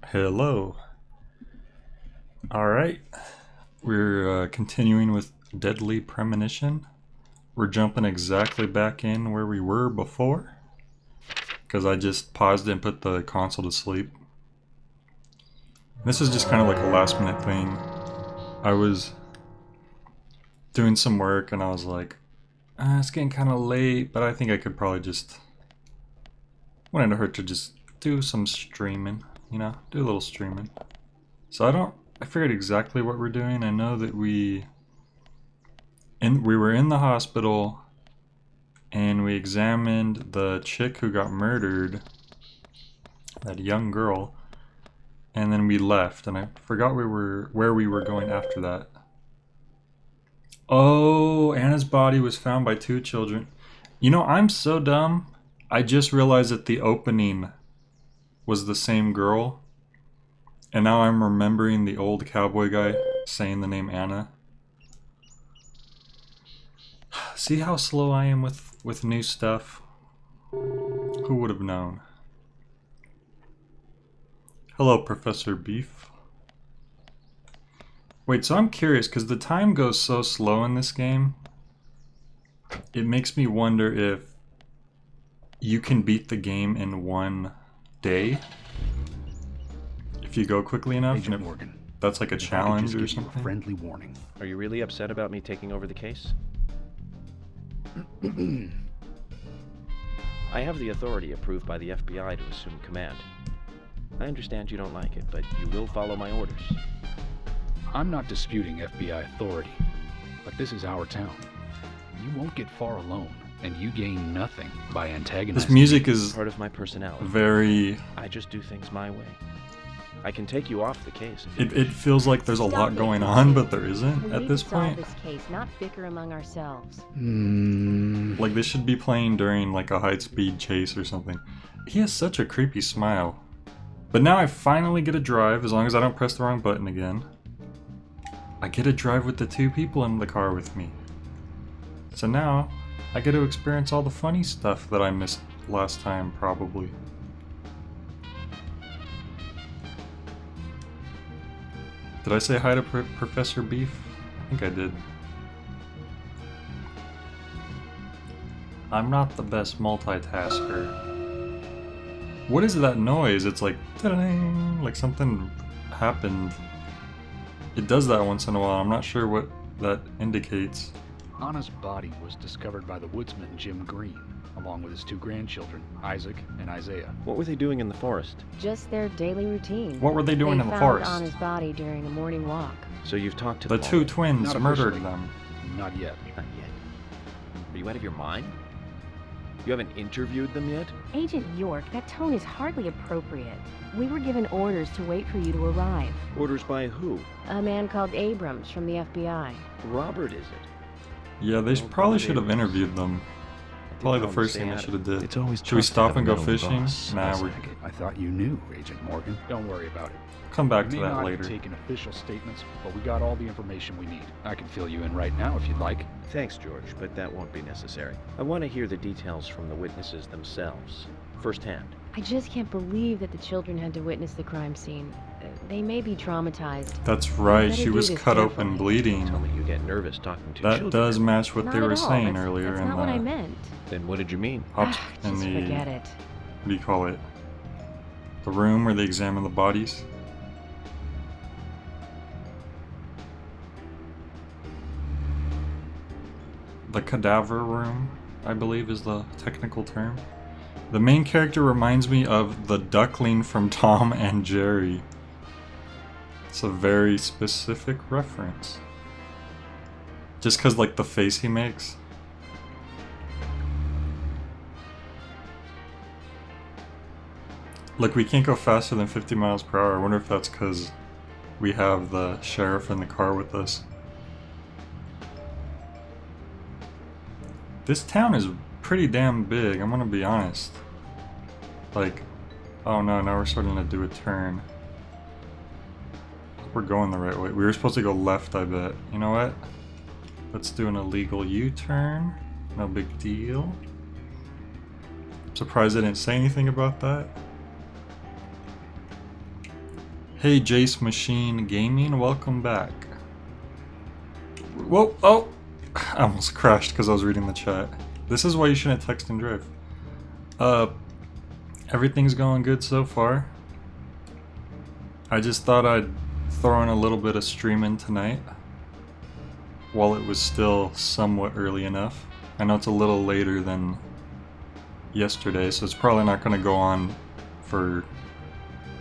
Hello. Alright, we're continuing with Deadly Premonition. We're jumping exactly back in where we were before, because I just paused it and put the console to sleep. This is just kind of like a last minute thing. I was doing some work and I was like, it's getting kind of late, but I think I could probably just... Wouldn't hurt to just do some streaming, you know, do a little streaming. So I figured exactly what we're doing. I know that we were in the hospital and we examined the chick who got murdered, that young girl, and then we left, and I forgot where we were going after that. Oh, Anna's body was found by 2 children. You know, I'm so dumb. I just realized that the opening was the same girl. And now I'm remembering the old cowboy guy saying the name Anna. See how slow I am with new stuff? Who would have known? Hello, Professor Beef. Wait, so I'm curious, because the time goes so slow in this game. It makes me wonder if you can beat the game in one day. If you go quickly enough, Agent Morgan, that's like a challenge or something. A friendly warning. Are you really upset about me taking over the case? I have the authority approved by the FBI to assume command. I understand you don't like it, but you will follow my orders. I'm not disputing FBI authority, but this is our town. You won't get far alone, and you gain nothing by antagonizing. This music is part of my personality. Very... I just do things my way. I can take you off the case if it feels like there's a lot going on, but there isn't at this point. This case, not bicker among ourselves. Like this should be playing during like a high-speed chase or something. He has such a creepy smile. But now I finally get to drive, as long as I don't press the wrong button again. I get to drive with the 2 people in the car with me. So now I get to experience all the funny stuff that I missed last time, probably. Did I say hi to Professor Beef? I think I did. I'm not the best multitasker. What is that noise? It's like, ta-ding, like something happened. It does that once in a while. I'm not sure what that indicates. Anna's body was discovered by the woodsman Jim Green, along with his 2 grandchildren, Isaac and Isaiah. What were they doing in the forest? Just their daily routine. What were they doing in the forest? They found Anna's body during a morning walk. So you've talked to The them 2 already? twins Not murdered officially. them. Not yet. Not yet. Are you out of your mind? You haven't interviewed them yet? Agent York, that tone is hardly appropriate. We were given orders to wait for you to arrive. Orders by who? A man called Abrams from the FBI. Robert, is it? Yeah, they Oh, probably God, should have Abrams. interviewed them. Probably the first thing I should have did. It's always Should we tough to stop have and a go meddling fishing? boss. Nah, we're... I thought you knew, Agent Morgan. Don't worry about it. Come back to We may that not later. have taken official statements, but we got all the information we need. I can fill you in right now if you'd like. Thanks, George, but that won't be necessary. I want to hear the details from the witnesses themselves, firsthand. I just can't believe that the children had to witness the crime scene. They may be traumatized. That's right, better she do was this cut carefully. open You bleeding. told me you get nervous talking to That children. does match what Not they at were all. saying That's earlier That's in not what I the... meant. Then what did you mean? in Just the... forget it. What do you call it? The room where they examine the bodies? The cadaver room, I believe is the technical term. The main character reminds me of the duckling from Tom and Jerry. It's a very specific reference. Just because, like, the face he makes. Look, we can't go faster than 50 miles per hour. I wonder if that's because we have the sheriff in the car with us. This town is pretty damn big, I'm gonna be honest. Like, oh no, now we're starting to do a turn. We're going the right way. We were supposed to go left, I bet. You know what? Let's do an illegal U-turn. No big deal. I'm surprised I didn't say anything about that. Hey Jace Machine Gaming, welcome back. Whoa, oh! I almost crashed because I was reading the chat. This is why you shouldn't text and drive. Everything's going good so far. I just thought I'd throw in a little bit of streaming tonight while it was still somewhat early enough. I know it's a little later than yesterday, so it's probably not going to go on for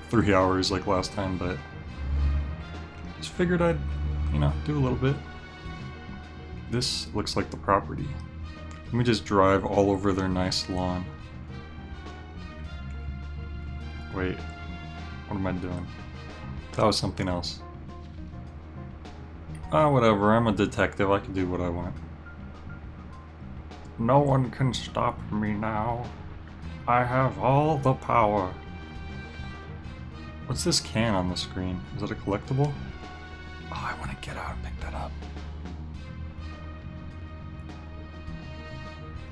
3 hours like last time, but just figured I'd, you know, do a little bit. This looks like the property. Let me just drive all over their nice lawn. Wait, what am I doing? That was something else. Ah, whatever, I'm a detective, I can do what I want. No one can stop me now. I have all the power. What's this can on the screen? Is it a collectible? Oh, I want to get out and pick that up.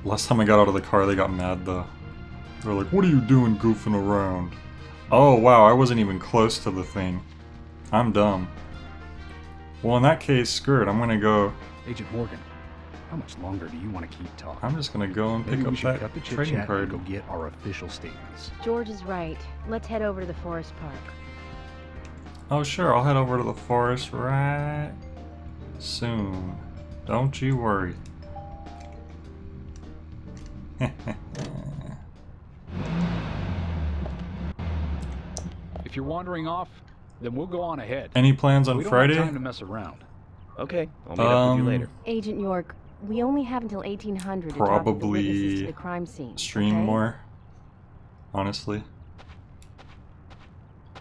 Last time I got out of the car, they got mad though. They were like, what are you doing goofing around? Oh wow, I wasn't even close to the thing. I'm dumb. Well, in that case, screw it, I'm gonna go... Agent Morgan, how much longer do you want to keep talking? I'm just gonna go and Maybe pick we up should that cut the trading chit-chat card. and go get our official statements. George is right. Let's head over to the forest park. Oh sure, I'll head over to the forest right soon. Don't you worry. If you're wandering off, then we'll go on ahead. Any plans on We don't Friday? have time to mess around. Okay, I'll meet up with you later. Agent York, we only have until 1800 to talk with the witnesses Probably to the crime scene. stream okay? more, honestly.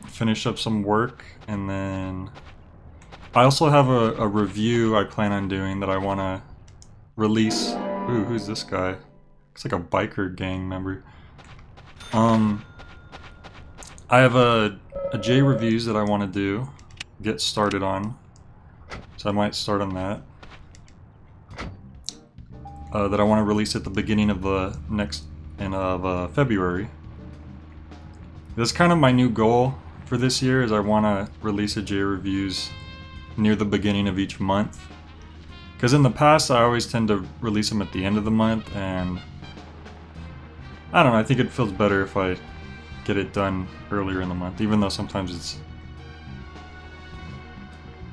Finish up some work, and then... I also have a review I plan on doing that I want to release. Ooh, who's this guy? Looks like a biker gang member. I have a J reviews that I want to do, get started on. So I might start on that. That I want to release at the beginning of the next, February. That's kind of my new goal for this year, is I want to release a J reviews near the beginning of each month. Because in the past I always tend to release them at the end of the month, and I don't know, I think it feels better if I get it done earlier in the month, even though sometimes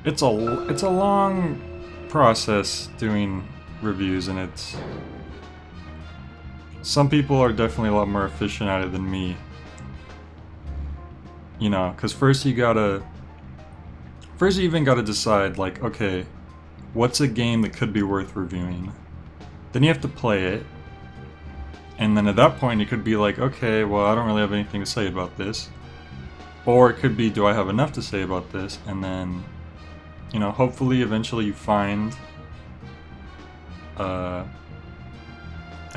it's a long process doing reviews, and some people are definitely a lot more efficient at it than me. You know, because first you even gotta decide, like, okay, what's a game that could be worth reviewing? Then you have to play it, and then at that point it could be like, okay, well, I don't really have anything to say about this. Or it could be, do I have enough to say about this? And then, you know, hopefully eventually you find a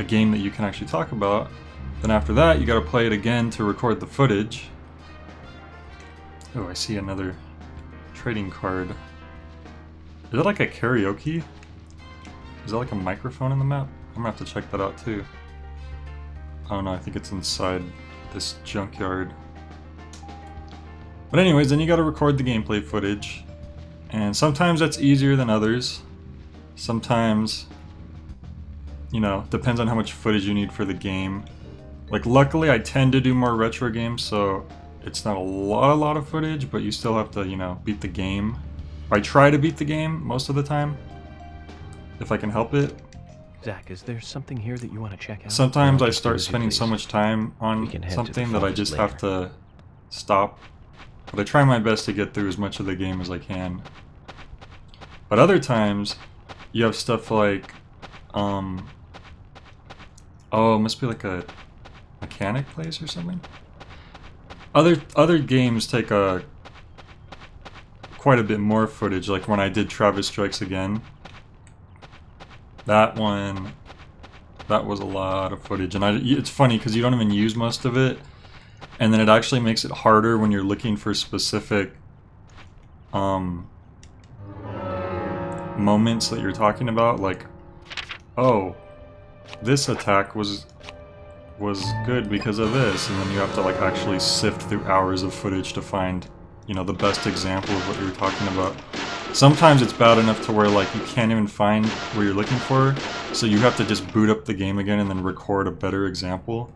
game that you can actually talk about. Then after that, you gotta play it again to record the footage. Oh, I see another trading card. Is it like a karaoke? Is that like a microphone in the map? I'm gonna have to check that out too. Oh no, I think it's inside this junkyard. But anyways, then you gotta record the gameplay footage. And sometimes that's easier than others. Sometimes, you know, depends on how much footage you need for the game. Like, luckily I tend to do more retro games, so it's not a lot of footage, but you still have to, you know, beat the game. I try to beat the game most of the time, if I can help it. Zach, is there something here that you want to check out? Sometimes I Just start as you spending so please. much time on We can head to the something that I forest just have later. to stop. But I try my best to get through as much of the game as I can. But other times, you have stuff like, oh, it must be like a mechanic place or something? Other games take quite a bit more footage, like when I did Travis Strikes Again. That one, that was a lot of footage, and it's funny because you don't even use most of it, and then it actually makes it harder when you're looking for specific moments that you're talking about, like, oh, this attack was good because of this, and then you have to like actually sift through hours of footage to find you know, the best example of what you were talking about. Sometimes it's bad enough to where like you can't even find what you're looking for, so you have to just boot up the game again and then record a better example.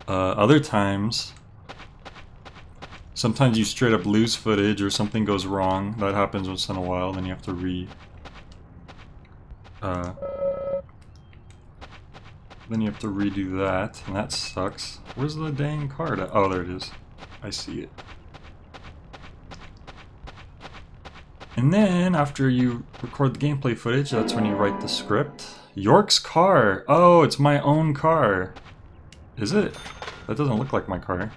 Other times, sometimes you straight up lose footage or something goes wrong. That happens once in a while, then you have to then you have to redo that, and that sucks. Where's the dang card at? Oh, there it is. I see it. And then, after you record the gameplay footage, that's when you write the script. York's car! Oh, it's my own car. Is it? That doesn't look like my car.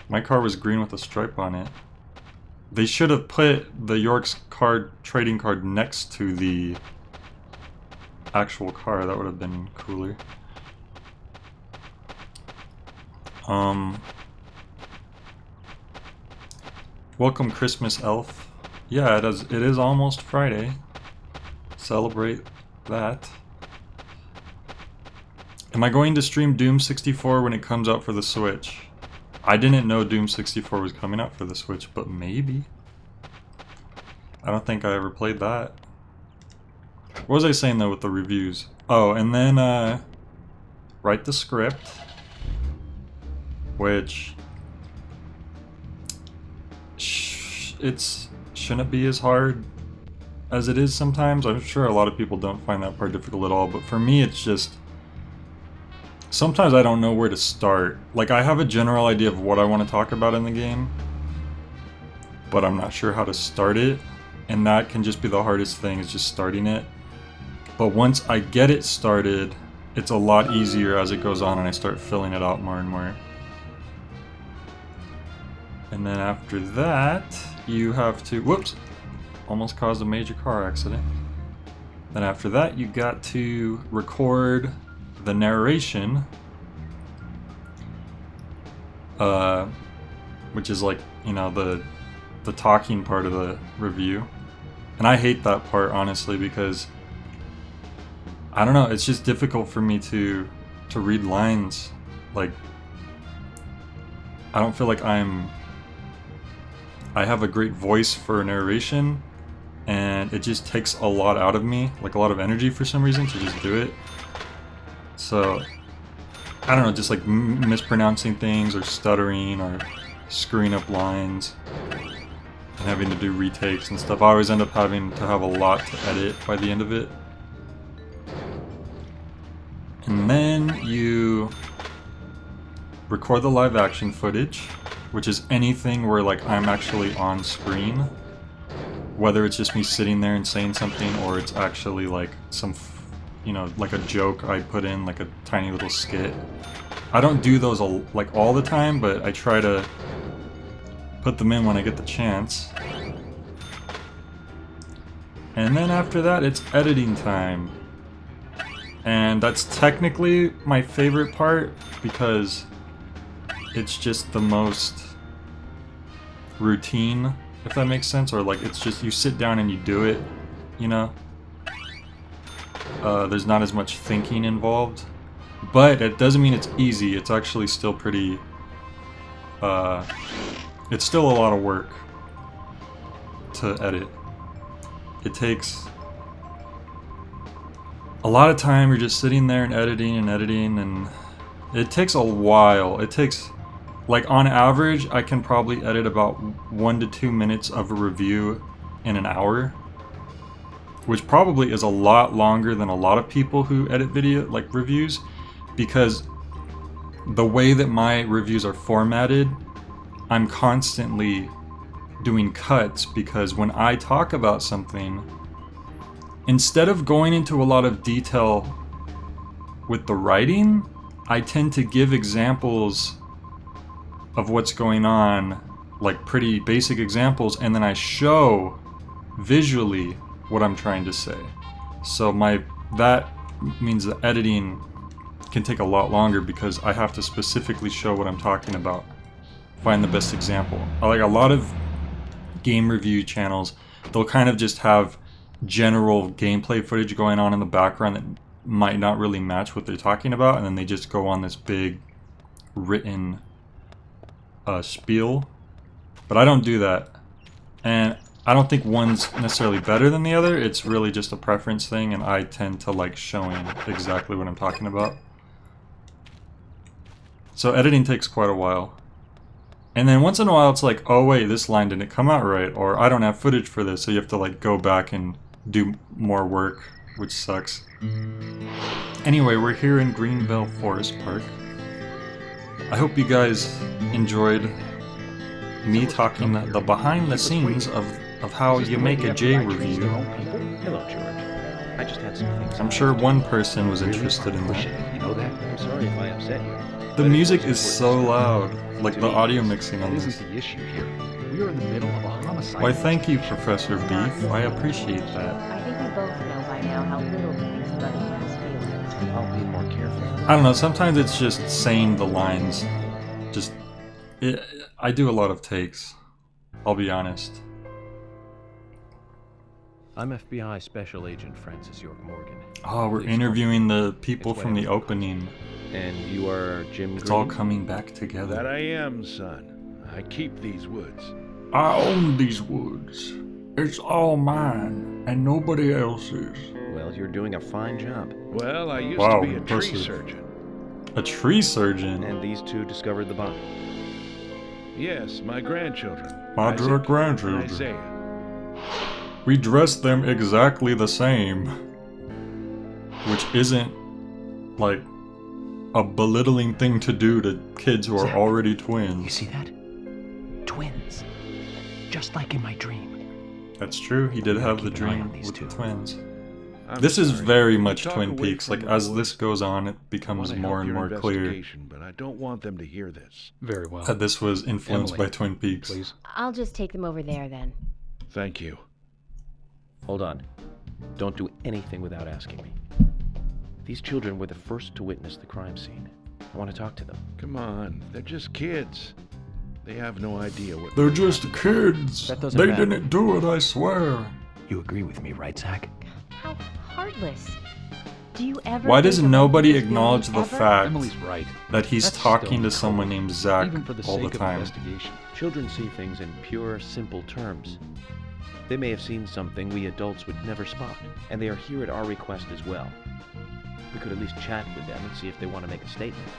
My car was green with a stripe on it. They should have put the York's card trading card next to the actual car. That would have been cooler. Welcome Christmas Elf. Yeah, it is almost Friday. Celebrate that. Am I going to stream Doom 64 when it comes out for the Switch? I didn't know Doom 64 was coming out for the Switch, but maybe. I don't think I ever played that. What was I saying though with the reviews? Oh, and then write the script, which shouldn't be as hard as it is sometimes. I'm sure a lot of people don't find that part difficult at all, but for me it's just sometimes I don't know where to start. Like, I have a general idea of what I want to talk about in the game, but I'm not sure how to start it, and that can just be the hardest thing, is just starting it. But once I get it started, it's a lot easier as it goes on and I start filling it out more and more. And then after that, you have to, whoops, almost caused a major car accident. Then after that, you got to record the narration, which is like, you know, the talking part of the review. And I hate that part, honestly, because I don't know, it's just difficult for me to read lines. Like, I don't feel like I have a great voice for narration, and it just takes a lot out of me, like a lot of energy for some reason, to just do it. So, I don't know, just like mispronouncing things or stuttering or screwing up lines and having to do retakes and stuff. I always end up having to have a lot to edit by the end of it. And then you record the live action footage, which is anything where like I'm actually on screen, whether it's just me sitting there and saying something or it's actually like some, you know, like a joke I put in, like a tiny little skit. I don't do those like all the time, but I try to put them in when I get the chance. And then after that, it's editing time. And that's technically my favorite part because it's just the most routine, if that makes sense, or like it's just you sit down and you do it, you know? There's not as much thinking involved, but it doesn't mean it's easy. It's actually still pretty, it's still a lot of work to edit. It takes a lot of time. You're just sitting there and editing, and it takes a while. It takes, like, on average, I can probably edit about 1 to 2 minutes of a review in an hour, which probably is a lot longer than a lot of people who edit video, like reviews, because the way that my reviews are formatted, I'm constantly doing cuts, because when I talk about something, instead of going into a lot of detail with the writing, I tend to give examples of what's going on, like pretty basic examples, and then I show visually what I'm trying to say. So that means the editing can take a lot longer because I have to specifically show what I'm talking about. Find the best example. Like a lot of game review channels, they'll kind of just have general gameplay footage going on in the background that might not really match what they're talking about, and then they just go on this big written spiel, but I don't do that. And I don't think one's necessarily better than the other. It's really just a preference thing, and I tend to like showing exactly what I'm talking about. So editing takes quite a while. And then once in a while it's like, oh wait, this line didn't come out right, or I don't have footage for this, so you have to like go back and do more work, which sucks. Anyway, we're here in Greenville Forest Park. I hope you guys enjoyed me talking the behind the scenes of how you make a J review. Hello, George. I just had some things. I'm sure one person was interested in that. You know that? I'm sorry if I upset you. The music is so loud, like the audio mixing on That this. isn't the issue here. We are in the middle of a homicide. Why, thank you, Professor Beef. I appreciate that. I think we both know by now how little he thinks about his feelings. I'll be more careful. I don't know, sometimes it's just saying the lines. I do a lot of takes. I'll be honest. I'm FBI Special Agent Francis York Morgan. Oh, we're interviewing the people from the opening. And you are Jim It's Green? all coming back That together. I am, son. I keep these woods. I own these woods. It's all mine, and nobody else's. Well, you're doing a fine job. Well, I used Wow, to be a tree impressive. surgeon. A tree surgeon? And these two discovered the body. Yes, my grandchildren. My Isaac dear and grandchildren. Isaiah. We dressed them exactly the same. Which isn't, like, a belittling thing to do to kids who are Zach, already You twins. see that? Twins. Just like in my dream. That's true, he did gotta have the keep an eye dream on these with two. the twins. I'm This is sorry. very We much talk Twin away Peaks. from Like, the as woods. this goes on, it I becomes wanna more help and your more clear investigation, but I don't want them to hear this. Very well. that this was influenced Emily, by Twin Peaks. Please. I'll just take them over there then. Thank you. Hold on. Don't do anything without asking me. These children were the first to witness the crime scene. I want to talk to them. Come on, they're just kids. They have no idea what. They're just kids. That doesn't They matter. didn't do it, I swear. You agree with me, right, Zach? How heartless. Do you ever Why think does about nobody these acknowledge feelings the ever? fact Emily's right. that he's That's talking still to someone trouble. named Zach Even for the all sake the of time? investigation. Children see things in pure, simple terms. They may have seen something we adults would never spot, and they are here at our request as well. We could at least chat with them and see if they want to make a statement.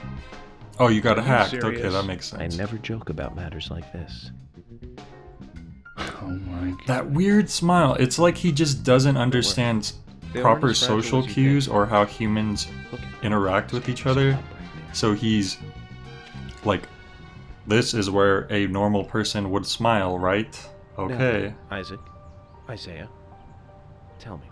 Oh, you got Are you hacked. Okay, serious? that makes I sense. never joke about matters like this. Oh my god. That weird smile. It's like he just doesn't understand They aren't proper as fragile social as you cues think. or how humans Look at them. interact with each There's a other. club right there. So he's like, this is where a normal person would smile, right? Okay. Now, Isaac, Isaiah, tell me,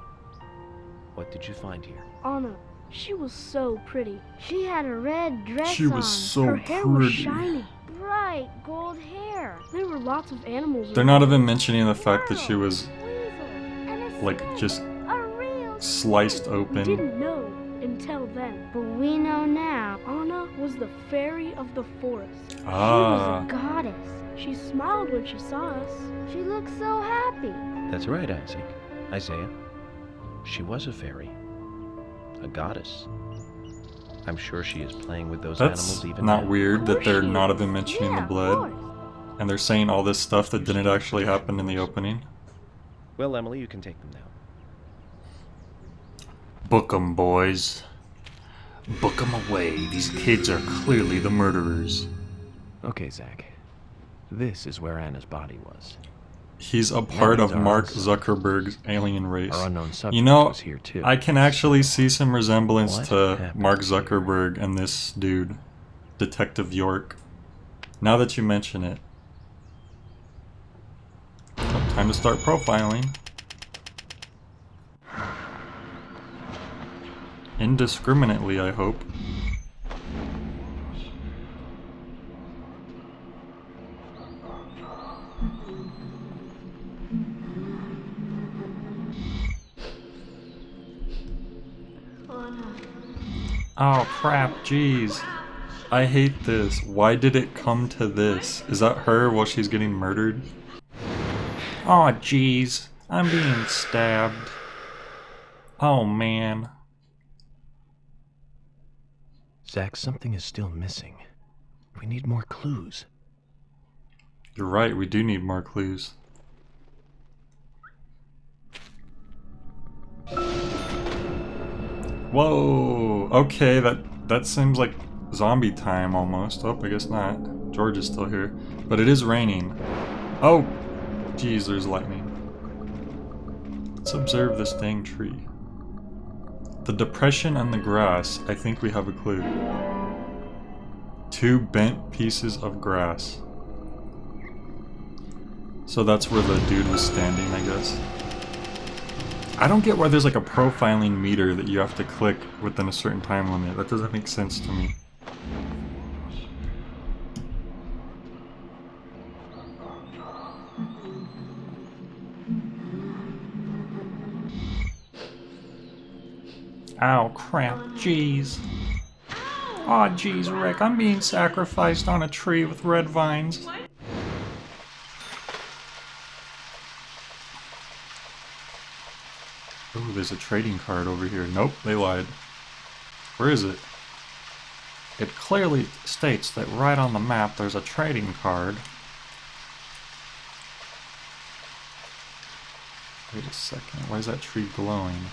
what did you find here? Anna, she was so pretty. She had a red dress She was on. so Her hair was pretty. shiny. Bright gold hair. There were lots of animals. They're not around. even mentioning the fact that she was Weasel, and a like snake, just a real sliced snake. We open. didn't know until then, but we know now. Anna was the fairy of the forest. She Ah. was a goddess. She smiled when she saw us. She looked so happy. That's right, Isaac. Isaiah. She was a fairy. A goddess. I'm sure she is playing with those That's animals even not now. weird Of that course they're she not is. even mentioning Yeah, the of blood. course. And they're saying all this stuff that didn't actually happen in the opening. Well, Emily, you can take them now. Book 'em, boys. Book 'em away. These kids are clearly the murderers. Okay, Zach. This is where Anna's body was. He's a part of means our Mark unsub- Zuckerberg's alien race. Our unknown subject You know, was here too. I can actually see some resemblance What to happened Mark here? Zuckerberg and this dude, Detective York. Now that you mention it. Oh, time to start profiling. Indiscriminately, I hope. Oh crap, jeez. I hate this. Why did it come to this? Is that her while she's getting murdered? Oh jeez. I'm being stabbed. Oh man. Zach, something is still missing. We need more clues. You're right, we do need more clues. Whoa! Okay, that seems like zombie time almost. Oh, I guess not. George is still here. But it is raining. Oh! Geez, there's lightning. Let's observe this dang tree. The depression and the grass. I think we have a clue. 2 bent pieces of grass. So that's where the dude was standing, I guess. I don't get why there's like a profiling meter that you have to click within a certain time limit. That doesn't make sense to me. Ow, crap, jeez. Aw, jeez, Rick, I'm being sacrificed on a tree with red vines. Ooh, there's a trading card over here. Nope, they lied. Where is it? It clearly states that right on the map there's a trading card. Wait a second, why is that tree glowing?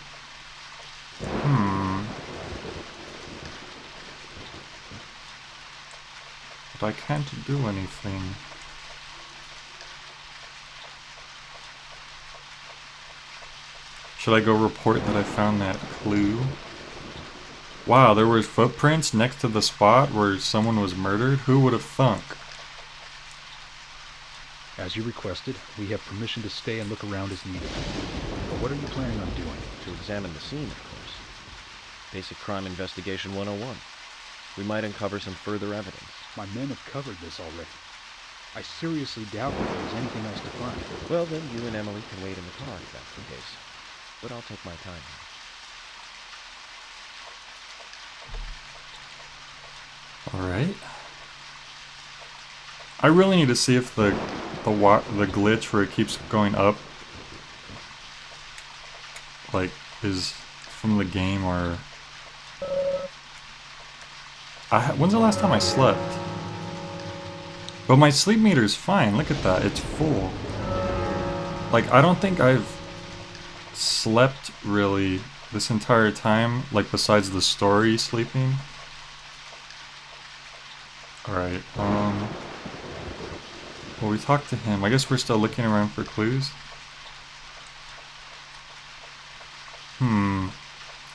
But I can't do anything. Should I go report that I found that clue? Wow, there were footprints next to the spot where someone was murdered? Who would have thunk? As you requested, we have permission to stay and look around as needed. But what are you planning on doing? To examine the scene, of course. Basic Crime Investigation 101. We might uncover some further evidence. My men have covered this already. I seriously doubt that there's anything else to find. Well, then you and Emily can wait in the car if that's the case. But I'll take my time. Alright. I really need to see if the glitch where it keeps going up like is from the game or when's the last time I slept? But my sleep meter is fine, look at that, it's full. Like, I don't think I've slept really this entire time, like besides the story sleeping. Alright, well, we talked to him. I guess we're still looking around for clues.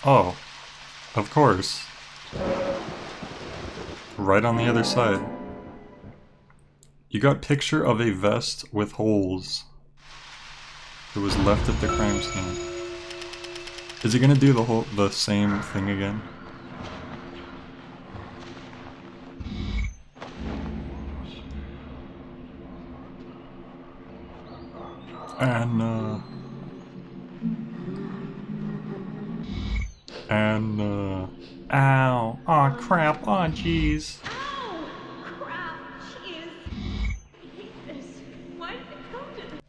Oh, of course. Right on the other side. You got picture of a vest with holes. It was left at the crime scene. Is he gonna do the same thing again? Ow, aw crap, aw jeez. Ow! Crap! Jeez! I hate this. Why did it come to this?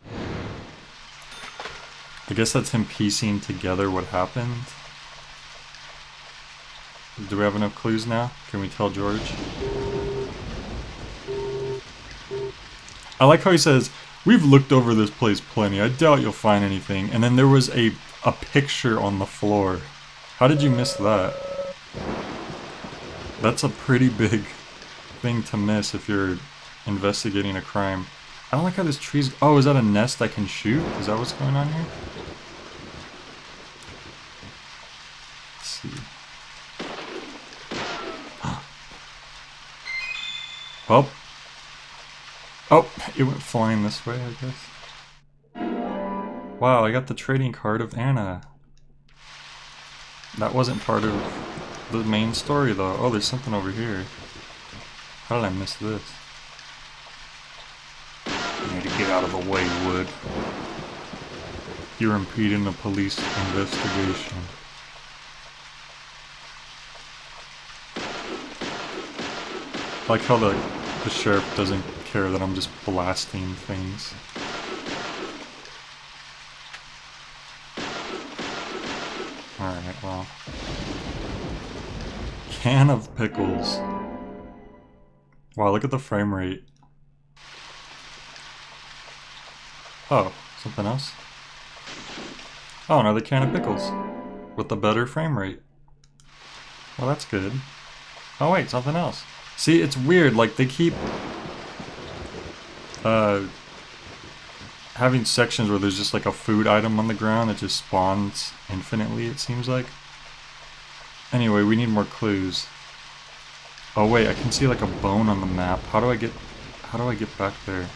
I guess that's him piecing together what happened. Do we have enough clues now? Can we tell George? I like how he says, "We've looked over this place plenty. I doubt you'll find anything." And then there was a picture on the floor. How did you miss that? That's a pretty big thing to miss if you're investigating a crime. I don't like how this tree's... Oh, is that a nest I can shoot? Is that what's going on here? Let's see. Well. Oh, it went flying this way, I guess. Wow, I got the trading card of Anna. That wasn't part of the main story, though. Oh, there's something over here. How did I miss this? You need to get out of the way, Wood. You're impeding the police investigation. I like how the sheriff doesn't care that I'm just blasting things. Alright, well. Can of pickles. Wow, look at the frame rate. Oh, something else? Oh, another can of pickles. With a better frame rate. Well, that's good. Oh wait, something else. See, it's weird, like they keep having sections where there's just like a food item on the ground that just spawns infinitely, it seems like. Anyway, we need more clues. Oh wait, I can see like a bone on the map. How do I get back there?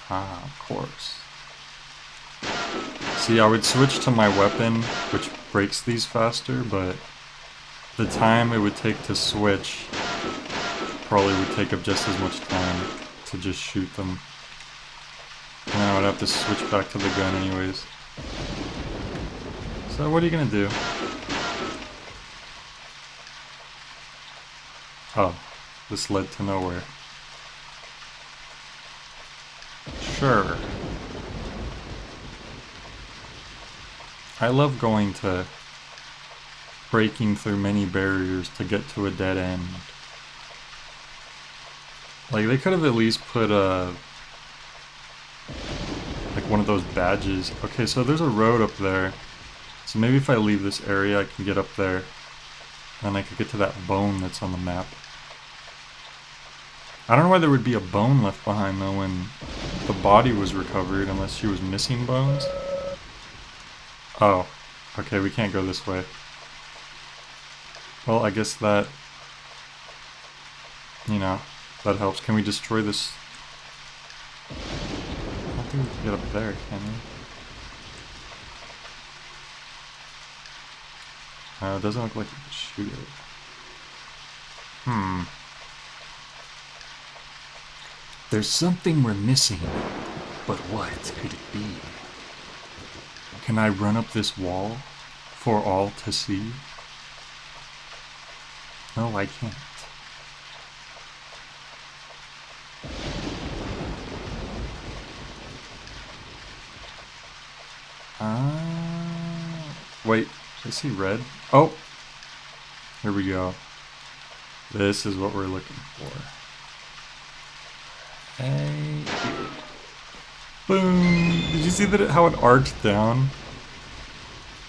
Ah, of course. See, I would switch to my weapon, which breaks these faster, but the time it would take to switch probably would take up just as much time to just shoot them. And then I would have to switch back to the gun anyways. So what are you gonna do? Oh, this led to nowhere. Sure. I love going to breaking through many barriers to get to a dead end. Like, they could have at least put a... like one of those badges. Okay, so there's a road up there. So maybe if I leave this area, I can get up there. And I could get to that bone that's on the map. I don't know why there would be a bone left behind though when the body was recovered, unless she was missing bones. Oh, okay, we can't go this way. Well, I guess that, you know, that helps. Can we destroy this? I don't think we can get up there, can we? It doesn't look like we can shoot it. There's something we're missing, but what could it be? Can I run up this wall for all to see? No, I can't. Wait, I see red. Oh! Here we go. This is what we're looking for. Hey. Boom! Did you see that how it arced down?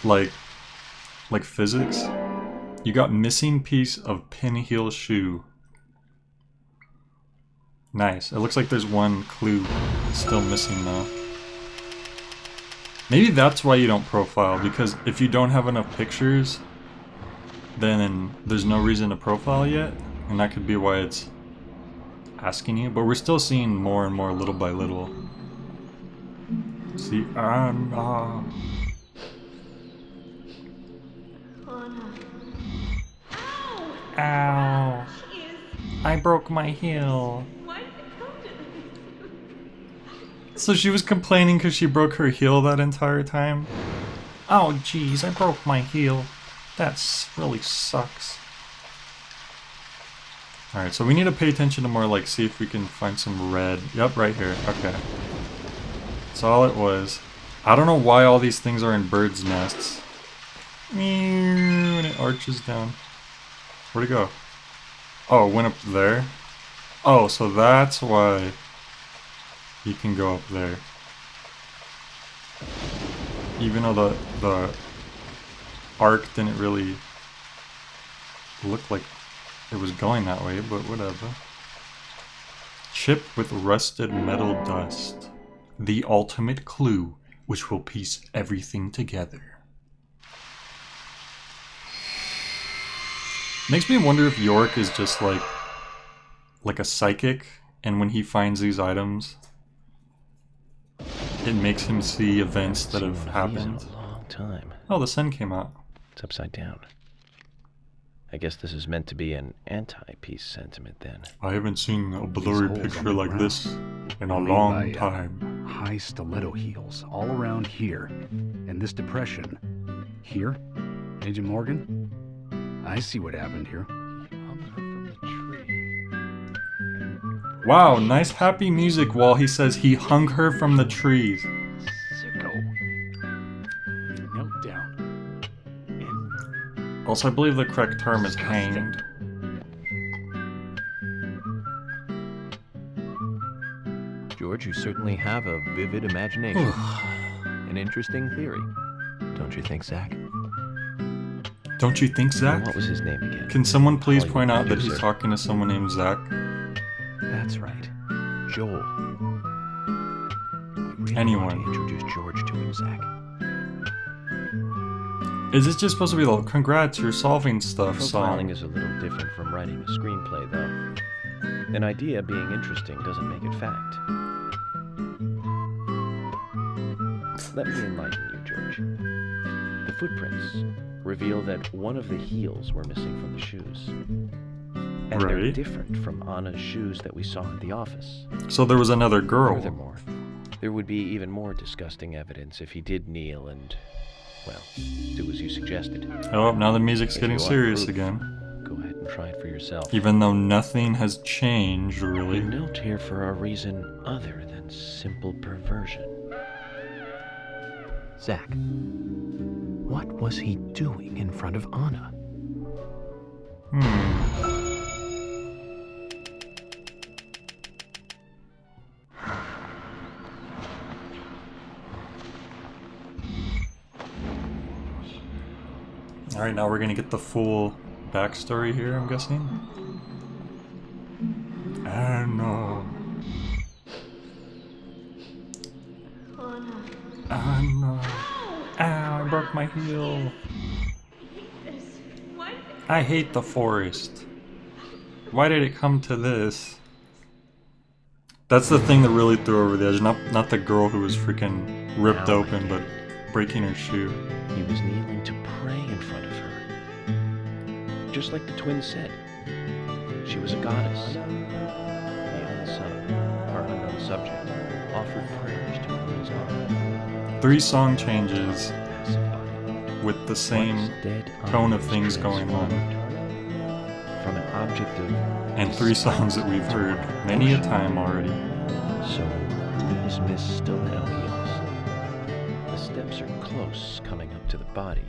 Like physics? You got missing piece of pin heel shoe. Nice. It looks like there's one clue still missing though. Maybe that's why you don't profile, because if you don't have enough pictures, then there's no reason to profile yet, and that could be why it's asking you, but we're still seeing more and more little by little. See, Anna. Ow! ow, Jeez. I broke my heel. What? So she was complaining because she broke her heel that entire time? Oh jeez, I broke my heel. That really sucks. Alright, so we need to pay attention to more, like, see if we can find some red. Yep, right here. Okay. That's all it was. I don't know why all these things are in birds' nests. And it arches down. Where'd it go? Oh, it went up there? Oh, so that's why you can go up there. Even though the arc didn't really look like it was going that way, but whatever. Chip with rusted metal dust. The ultimate clue, which will piece everything together. Makes me wonder if York is just like a psychic, and when he finds these items, it makes him see events that have happened. A long time. Oh, the sun came out. It's upside down. I guess this is meant to be an anti-peace sentiment then. I haven't seen a These blurry holes on picture the like ground this in a made long by, time. High stiletto heels all around here, in this depression. Here, Agent Morgan, I see what happened here. Hung her from the tree. Wow, nice happy music while he says he hung her from the trees. Sicko. Knelt down. Also, I believe the correct term is hanged. George, you certainly have a vivid imagination. An interesting theory. Don't you think, Zach? Don't you think, Zach? What was his name again? Can someone please Hollywood point out that he's producer. talking to someone named Zach? That's right. Joel. We really Anyone. want to introduce George to him, Zach. Is this just supposed to be the "Congrats, you're solving stuff" Profiling song? is a little different from writing a screenplay, though. An idea being interesting doesn't make it fact. Let me enlighten you, George. The footprints reveal that one of the heels were missing from the shoes. And they're Right. different from Anna's shoes that we saw at the office. So there was another girl. Furthermore, there would be even more disgusting evidence if he did kneel and, well, do as you suggested. Oh, now the music's If getting you want serious proof, again. Go ahead and try it for yourself. Even though nothing has changed, really. You knelt here for a reason other than simple perversion. Zach, what was he doing in front of Anna? Alright, now we're gonna get the full backstory here, I'm guessing. Anna. Anna. Ow, I broke my heel. This. What? I hate the forest. Why did it come to this? That's the thing that really threw over the edge. Not the girl who was freaking ripped Now I open, get but breaking her shoe. He was kneeling to pray in front of her. Just like the twins said. She was a goddess. The unsung, our unknown subject, offered prayers to Anna's heart. 3 song changes Massive body. with the same Once dead tone of Anna things was going on. transformed from an object of And 3 songs that we've heard many a time already. So, who is Miss Stiletto Heels? The steps are close coming up to the body,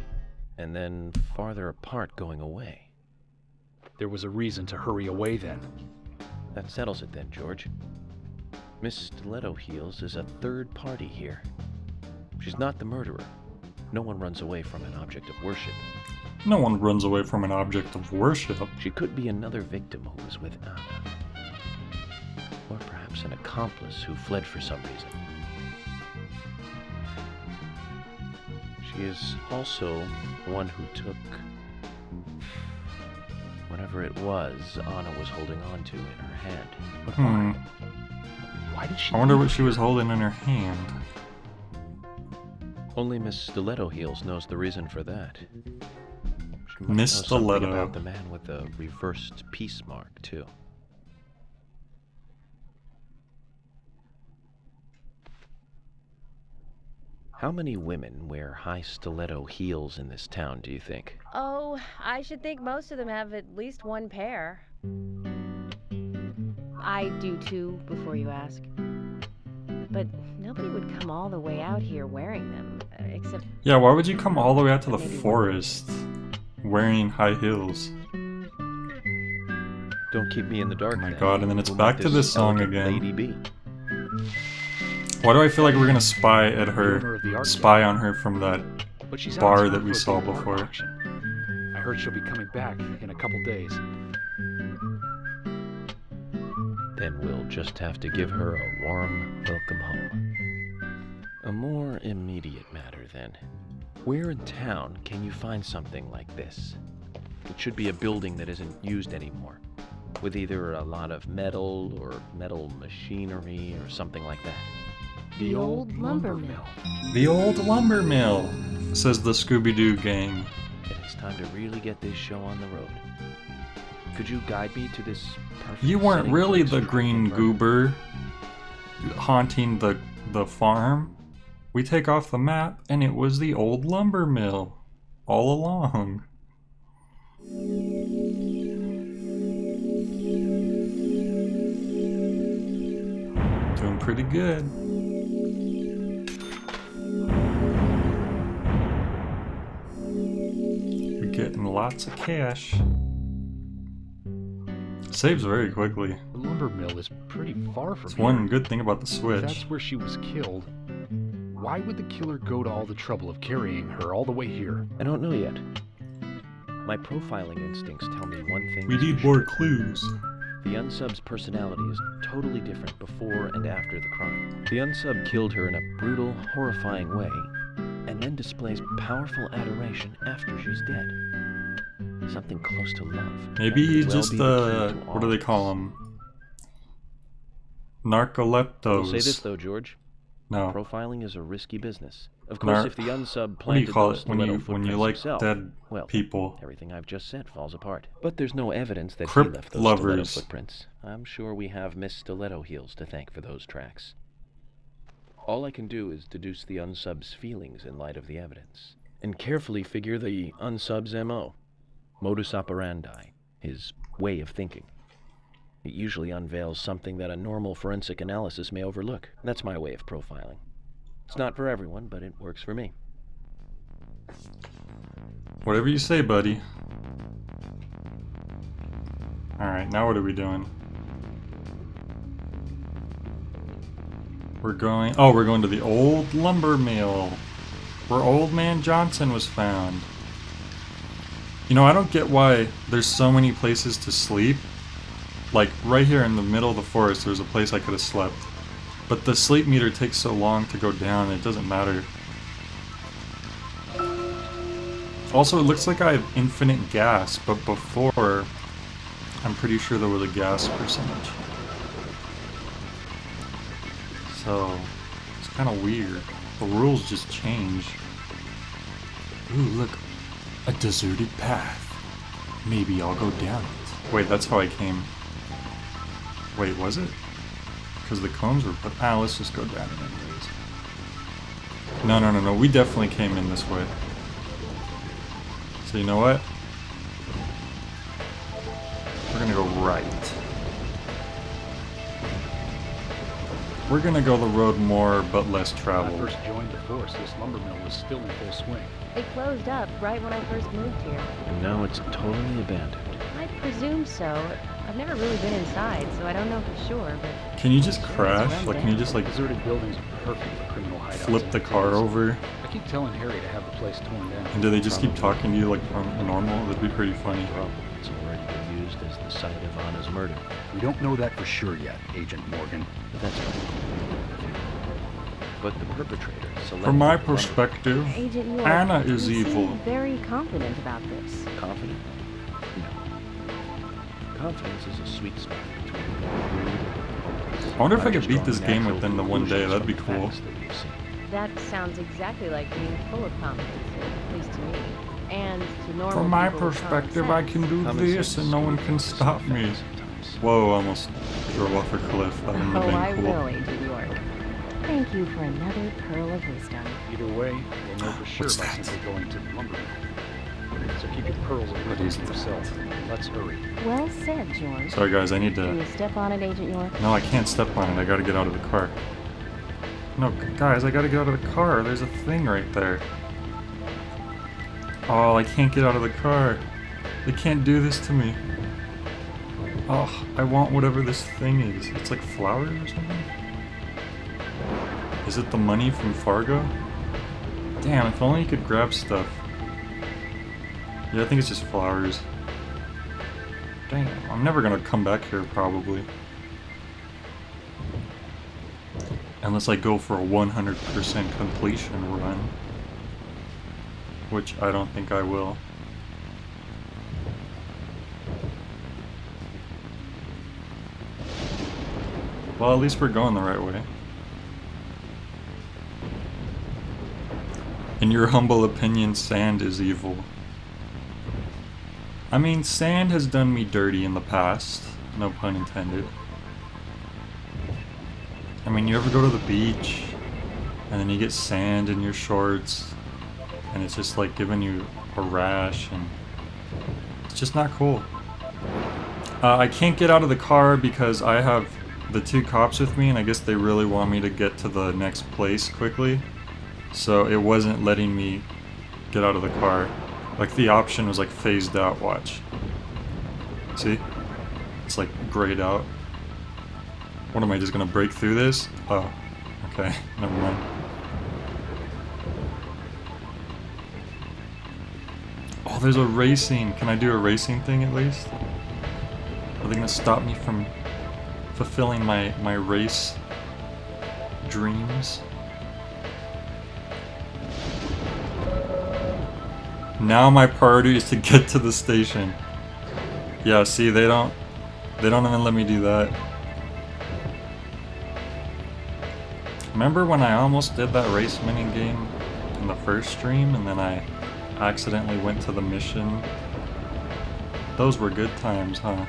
and then farther apart going away. There was a reason to hurry away then. That settles it then, George. Miss Stiletto Heels is a third party here. She's not the murderer. No one runs away from an object of worship. No one runs away from an object of worship. She could be another victim who was with Anna. Or perhaps an accomplice who fled for some reason. She is also one who took whatever it was Anna was holding on to in her hand. But Hmm. why did she I wonder leave what she here? was holding in her hand. Only Miss Stiletto Heels knows the reason for that. She might Miss know something Stiletto. about the man with the reversed peace mark, too. How many women wear high stiletto heels in this town, do you think? Oh, I should think most of them have at least one pair. I do too, before you ask. But nobody would come all the way out here wearing them, except... Yeah, why would you come all the way out to the Maybe one. forest wearing high heels? Don't keep me in the dark. Oh my then. God, and then it's We'll back make to this song elegant again. Lady B. Why do I feel like we're gonna spy at The owner of the her, art spy on her from that? But she's out bar of town that we for a saw big art before. auction. I heard she'll be coming back in a couple days. Then we'll just have to give her a warm welcome home. A more immediate matter, then. Where in town can you find something like this? It should be a building that isn't used anymore, with either a lot of metal or metal machinery or something like that. The old lumber mill. The old lumber mill, says the Scooby-Doo gang. And it's time to really get this show on the road. Could you guide me to this perfect You weren't setting really for the this green triple murder? goober haunting the farm. We take off the map and it was the old lumber mill all along. Doing pretty good. We're getting lots of cash. Saves very quickly. The lumber mill is pretty far from It's here. one good thing about the If Switch. that's where she was killed, why would the killer go to all the trouble of carrying her all the way here? I don't know yet. My profiling instincts tell me one thing. We is need for more sure. clues. The unsub's personality is totally different before and after the crime. The unsub killed her in a brutal, horrifying way, and then displays powerful adoration after she's dead. Something close to love. Maybe That he could well just, be the key to what do all they of call this. them? Narcoleptos. I'll say this though, George. No. Profiling is a risky business. Of course, if the unsub What do you planted call those it when stiletto you footprints like himself, dead well, people? everything I've just said falls apart. But there's no evidence that he Crypt left those stiletto lovers. footprints. I'm sure we have Miss Stiletto Heels to thank for those tracks. All I can do is deduce the unsub's feelings in light of the evidence, and carefully figure the unsub's MO, modus operandi, his way of thinking. It usually unveils something that a normal forensic analysis may overlook. That's my way of profiling. It's not for everyone, but it works for me. Whatever you say, buddy. Alright, now what are we doing? We're going to the old lumber mill, where Old Man Johnson was found. You know, I don't get why there's so many places to sleep. Like, right here in the middle of the forest, there's a place I could have slept. But the sleep meter takes so long to go down, it doesn't matter. Also, it looks like I have infinite gas, but before, I'm pretty sure there was a gas percentage. So, it's kind of weird. The rules just change. Ooh, look. A deserted path. Maybe I'll go down it. Wait, that's how I came. Wait, was it? Because the cones were put... Ah, let's just go down it anyways. No. We definitely came in this way. So you know what? We're gonna go right. We're gonna go the road more, but less When I traveled. first joined the force, this lumber mill was still in full swing. It closed up right when I first moved here. And now it's totally abandoned. I presume so. I've never really been inside, so I don't know for sure, but Can you just crash? Like, can you just, like, Deserted buildings are perfect for criminal hideouts. flip and the car activities. over? I keep telling Harry to have the place torn down. And do they just keep talking to you like normal? That'd be pretty funny. Well, it's already been used as the site of Anna's murder. We don't know that for sure yet, Agent Morgan. But that's right. But the perpetrator selected From my the lumber. perspective, Agent York, Anna is you evil. seem very confident about this. Confident? No. Confidence is a sweet spot between greed and impulse. I wonder if I I'm could just beat drawing this game natural within the one day. conclusions That'd be from the cool. facts that we've seen. That sounds exactly like being full of confidence, at least to me. And to normal From my people with common perspective, I can sense. do Common this sense and no one is can so stop me. fast sometimes. Whoa, almost drove off a cliff. That wouldn't Oh, have I been cool. will, Agent York. Thank you for another pearl of wisdom. Either way, we'll know for sure What's by that? simply going to the lumber mill. So keep your pearls a little is to yourself. Let's hurry. Well said, George. Sorry guys, I need Can to... you step on it, Agent York? No, I can't step on it. I gotta get out of the car. No, guys, I gotta get out of the car. There's a thing right there. Oh, I can't get out of the car. They can't do this to me. Oh, I want whatever this thing is. It's like flowers or something? Is it the money from Fargo? Damn, if only you could grab stuff. Yeah, I think it's just flowers. Damn, I'm never gonna come back here probably. Unless I go for a 100% completion run. Which I don't think I will. Well, at least we're going the right way. In your humble opinion, sand is evil. I mean, sand has done me dirty in the past. No pun intended. I mean, you ever go to the beach, and then you get sand in your shorts, and it's just like giving you a rash, and it's just not cool. I can't get out of the car because I have the two cops with me, and I guess they really want me to get to the next place quickly. So it wasn't letting me get out of the car. Like the option was like phased out, watch. See? It's like grayed out. What am I just gonna break through this? Oh, okay, never mind. Oh, there's a racing. Can I do a racing thing at least? Are they gonna stop me from fulfilling my race dreams? Now my priority is to get to the station. Yeah, see, they don't even let me do that. Remember when I almost did that race mini game in the first stream and then I accidentally went to the mission? Those were good times, huh?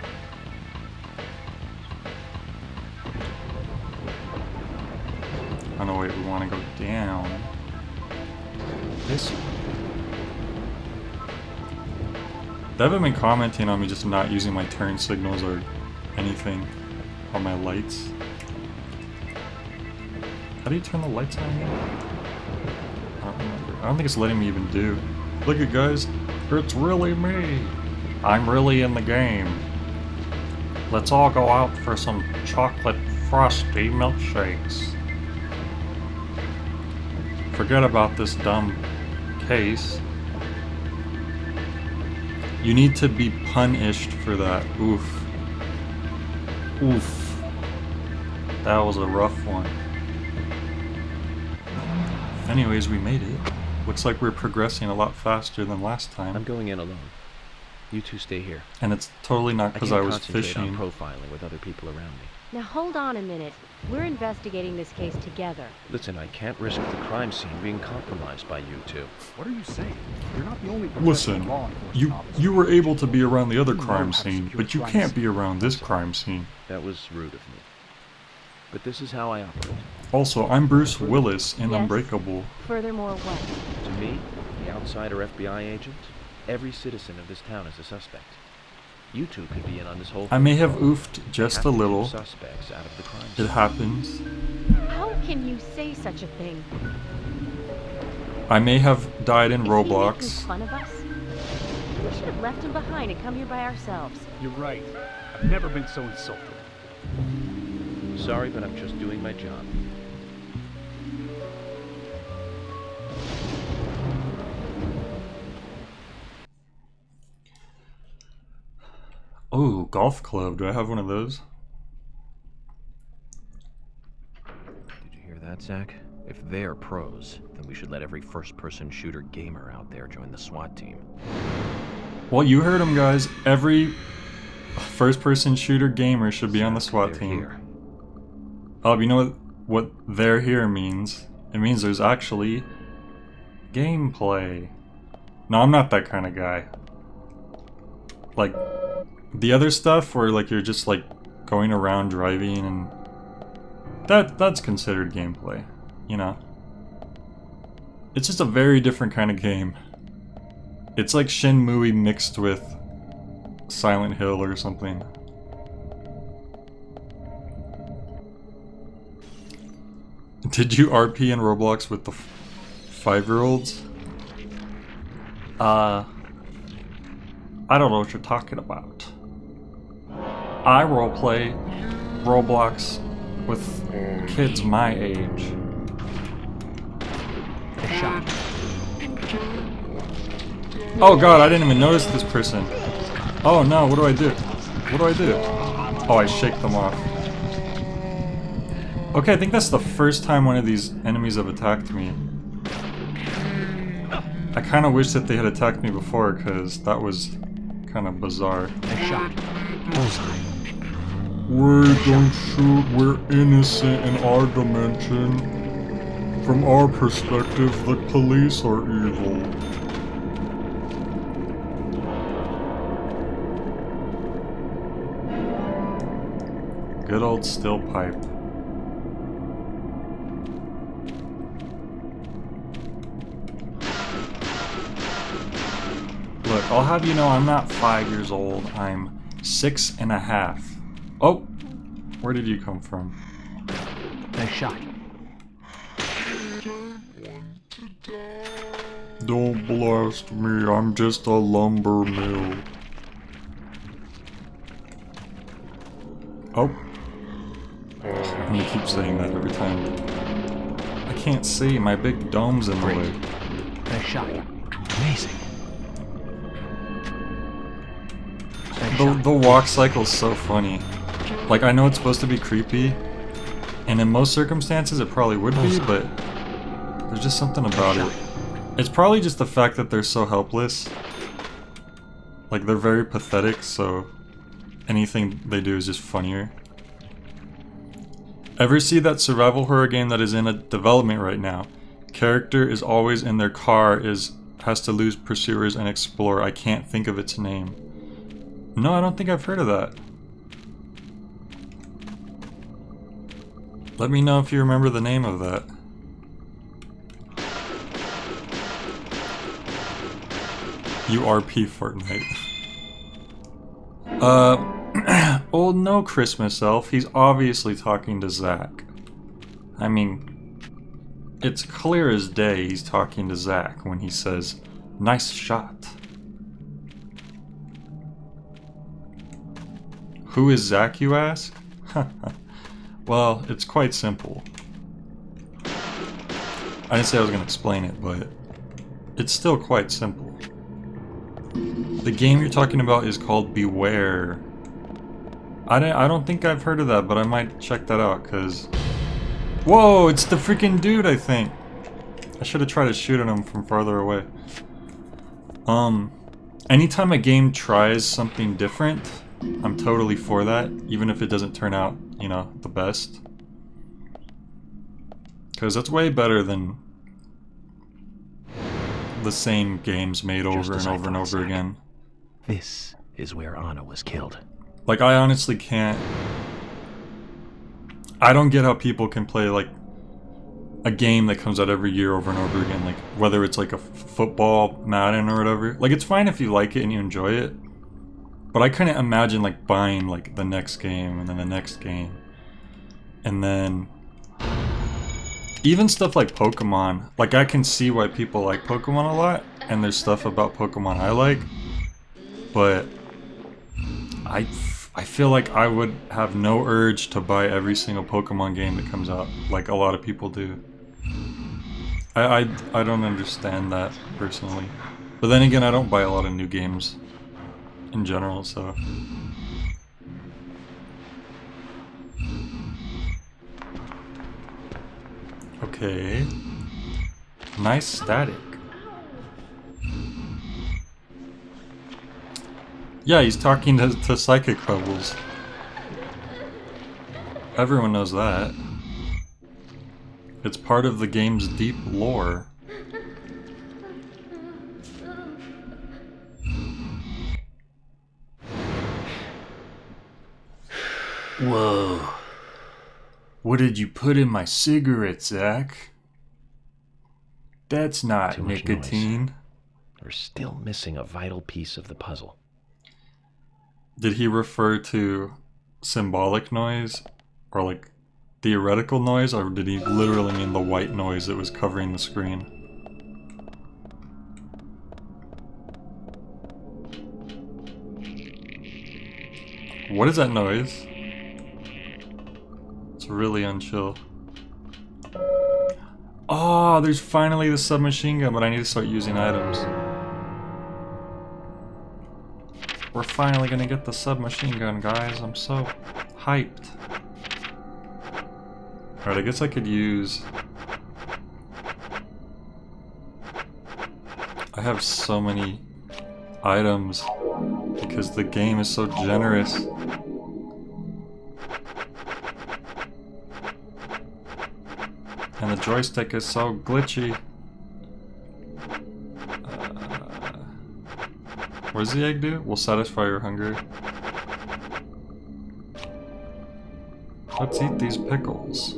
Oh no, wait, we want to go down. This. They haven't been commenting on me just not using my turn signals or anything on my lights. How do you turn the lights on again? I don't remember. I don't think it's letting me even do. Look at guys, it's really me. I'm really in the game. Let's all go out for some chocolate frosty milkshakes. Forget about this dumb case. You need to be punished for that. Oof. Oof. That was a rough one. Anyways, we made it. Looks like we're progressing a lot faster than last time. I'm going in alone. You two stay here. And it's totally not because I was fishing. On profiling with other people around me. Now hold on a minute. We're investigating this case together. Listen, I can't risk the crime scene being compromised by you two. What are you saying? You're not the only Listen, you were able to be around the other crime scene, but you can't be around this crime scene. That was rude of me. But this is how I operate. Also, I'm Bruce Willis in Yes. Unbreakable. Furthermore, what? To me, the outsider FBI agent, every citizen of this town is a suspect. You two could be in on this whole thing. I may have oofed just a little. Suspects out of the crime It scene. happens. How can you say such a thing? I may have died in Is he making Roblox. fun of us? We should have left him behind and come here by ourselves. You're right. I've never been so insulted. Sorry, but I'm just doing my job. Oh, golf club. Do I have one of those? Did you hear that, Zach? If they're pros, then we should let every first-person shooter gamer out there join the SWAT team. Well, you heard him, guys. Every first-person shooter gamer should be on the Zach, SWAT they're team. here. Oh, you know what "they're here" means? It means there's actually gameplay. No, I'm not that kind of guy. Like, the other stuff where like you're just like going around driving and that's considered gameplay, you know? It's just a very different kind of game. It's like Shenmue mixed with Silent Hill or something. Did you RP in Roblox with the 5-year-olds? I don't know what you're talking about. I roleplay Roblox with kids my age. Oh god, I didn't even notice this person. Oh no, what do I do? What do I do? Oh, I shake them off. Okay, I think that's the first time one of these enemies have attacked me. I kind of wish that they had attacked me before, because that was kind of bizarre. We don't shoot, we're innocent in our dimension. From our perspective, the police are evil. Good old steel pipe. Look, I'll have you know I'm not 5 years old, I'm 6.5. Oh! Where did you come from? Nice shot. Don't blast me, I'm just a lumber mill. Oh. I'm gonna keep saying that every time. I can't see, my big dome's in the way. Nice shot. Amazing. The walk cycle's so funny. Like, I know it's supposed to be creepy, and in most circumstances it probably would be, but there's just something about it. It's probably just the fact that they're so helpless. Like, they're very pathetic, so anything they do is just funnier. Ever see that survival horror game that is in a development right now? Character is always in their car, has to lose pursuers and explore. I can't think of its name. No, I don't think I've heard of that. Let me know if you remember the name of that. URP Fortnite. Oh no, Christmas Elf. He's obviously talking to Zach. I mean, it's clear as day he's talking to Zach when he says, "Nice shot." Who is Zach, you ask? Well, it's quite simple. I didn't say I was going to explain it, but it's still quite simple. The game you're talking about is called Beware. I don't think I've heard of that, but I might check that out, because... Whoa, it's the freaking dude, I think! I should have tried to shoot at him from farther away. Anytime a game tries something different, I'm totally for that, even if it doesn't turn out, you know, the best. Because that's way better than the same games made over and over and over again. This is where Anna was killed. Like, I honestly can't... I don't get how people can play, like, a game that comes out every year over and over again. Like, whether it's like a football, Madden, or whatever. Like, it's fine if you like it and you enjoy it. But I couldn't imagine, like, buying, like, the next game and then the next game. And then... even stuff like Pokemon. Like, I can see why people like Pokemon a lot. And there's stuff about Pokemon I like. But... I feel like I would have no urge to buy every single Pokemon game that comes out, like a lot of people do. I don't understand that, personally. But then again, I don't buy a lot of new games in general, so... Okay. Nice static. Yeah, he's talking to psychic bubbles. Everyone knows that. It's part of the game's deep lore. Whoa. What did you put in my cigarette, Zach? That's not Too much nicotine. noise. We're still missing a vital piece of the puzzle. Did he refer to symbolic noise? Or like theoretical noise? Or did he literally mean the white noise that was covering the screen? What is that noise? It's really unchill. Oh, there's finally the submachine gun, but I need to start using items. We're finally gonna get the submachine gun, guys. I'm so hyped. Alright, I guess I could use... I have so many items because the game is so generous. And the joystick is so glitchy. What does the egg do? Will satisfy your hunger. Let's eat these pickles.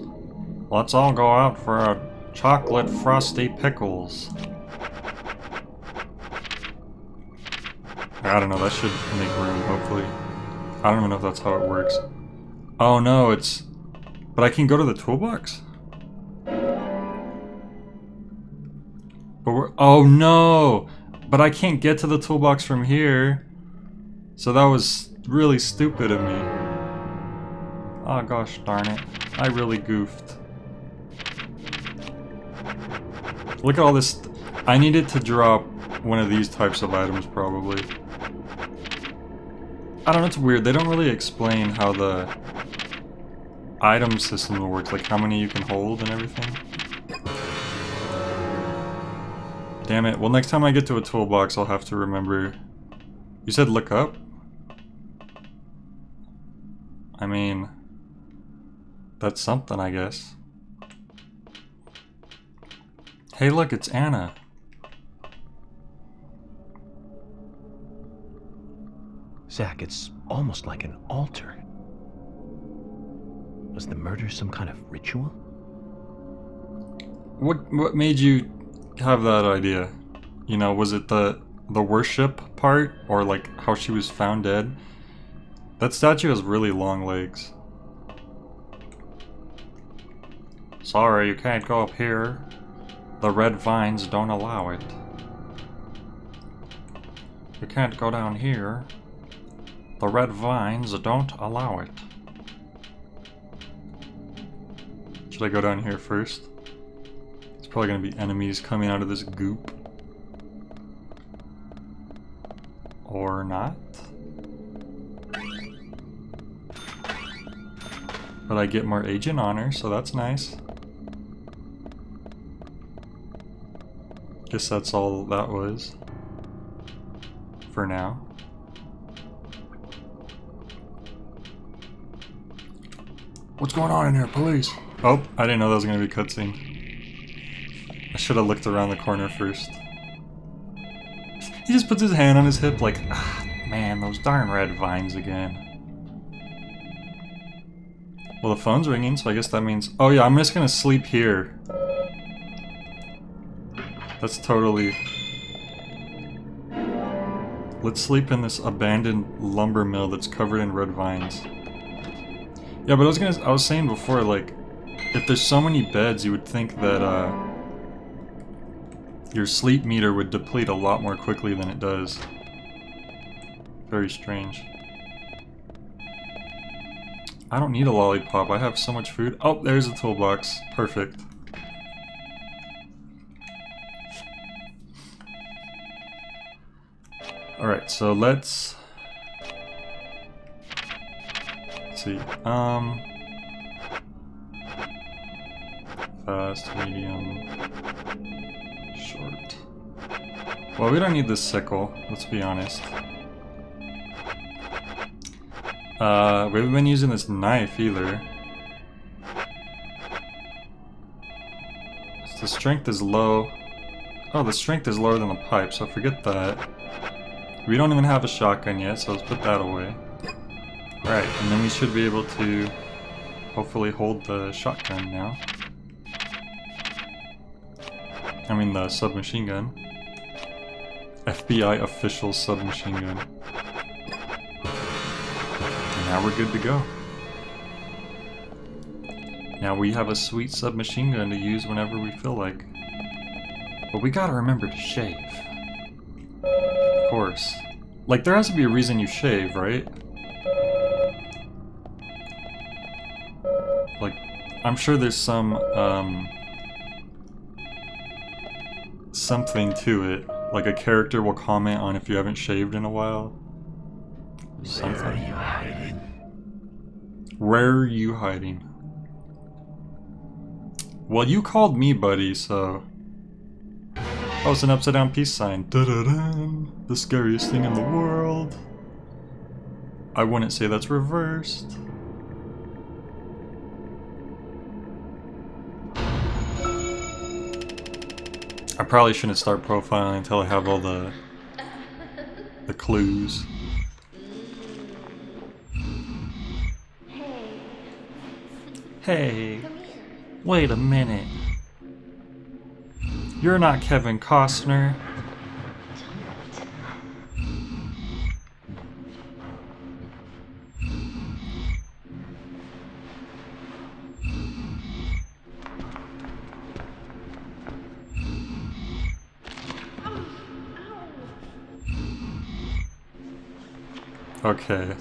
Let's all go out for a chocolate frosty pickles. I don't know, that should make room, hopefully. I don't even know if that's how it works. Oh no, it's... But I can go to the toolbox? But we're... Oh no! But I can't get to the toolbox from here. So that was really stupid of me. Oh gosh darn it. I really goofed. Look at all this. I needed to drop one of these types of items, probably. I don't know, it's weird. They don't really explain how the item system works, like how many you can hold and everything. Damn it. Well, next time I get to a toolbox, I'll have to remember. You said look up? I mean, that's something, I guess. Hey, look, it's Anna. Zach, it's almost like an altar. Was the murder some kind of ritual? What made you have that idea? You know, was it the worship part, or like how she was found dead? That statue has really long legs. Sorry, you can't go up here. The red vines don't allow it. You can't go down here. The red vines don't allow it. Should I go down here first? There's probably gonna be enemies coming out of this goop. Or not. But I get more agent honor, so that's nice. Guess that's all that was. For now. What's going on in here, police? Oh, I didn't know that was gonna be a cutscene. I should have looked around the corner first. He just puts his hand on his hip like, ah, man, those darn red vines again. Well, the phone's ringing, so I guess that means... Oh yeah, I'm just gonna sleep here. That's totally... Let's sleep in this abandoned lumber mill that's covered in red vines. Yeah, but I was saying before, like, if there's so many beds, you would think that, your sleep meter would deplete a lot more quickly than it does. Very strange. I don't need a lollipop, I have so much food. Oh, there's a toolbox. Perfect. Alright, so let's see. Fast, medium, short. Well, we don't need this sickle, let's be honest. We haven't been using this knife either. The strength is low. Oh, the strength is lower than the pipe, so forget that. We don't even have a shotgun yet, so let's put that away. Alright, and then we should be able to hopefully hold the shotgun now. I mean the submachine gun. FBI official submachine gun. And now we're good to go. Now we have a sweet submachine gun to use whenever we feel like. But we gotta remember to shave. Of course. Like, there has to be a reason you shave, right? Like, I'm sure there's some, something to it. Like, a character will comment on if you haven't shaved in a while. Something. Where are you hiding? Where are you hiding? Well, you called me buddy, so... Oh, it's an upside down peace sign. Da-da-da! The scariest thing in the world. I wouldn't say that's reversed. I probably shouldn't start profiling until I have all the clues. Hey, wait a minute. You're not Kevin Costner. Okay.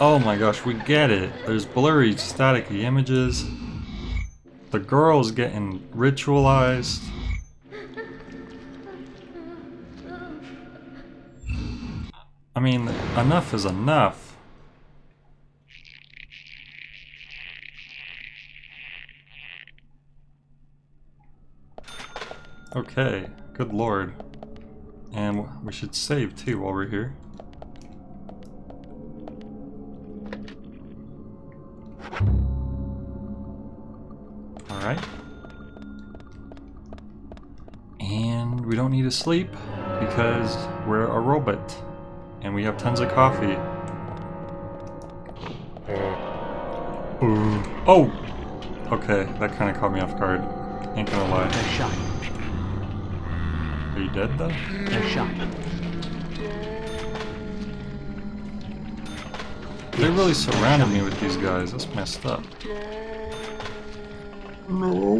Oh my gosh, we get it. There's blurry, staticky images. The girl's getting ritualized. I mean, enough is enough. Okay, good lord. And we should save too while we're here. Alright. And we don't need to sleep because we're a robot. And we have tons of coffee. Ooh. Oh! Okay, that kind of caught me off guard. Ain't gonna lie. Nice shot. Are you dead though? Nice shot. They really surrounded me with these guys. That's messed up. No,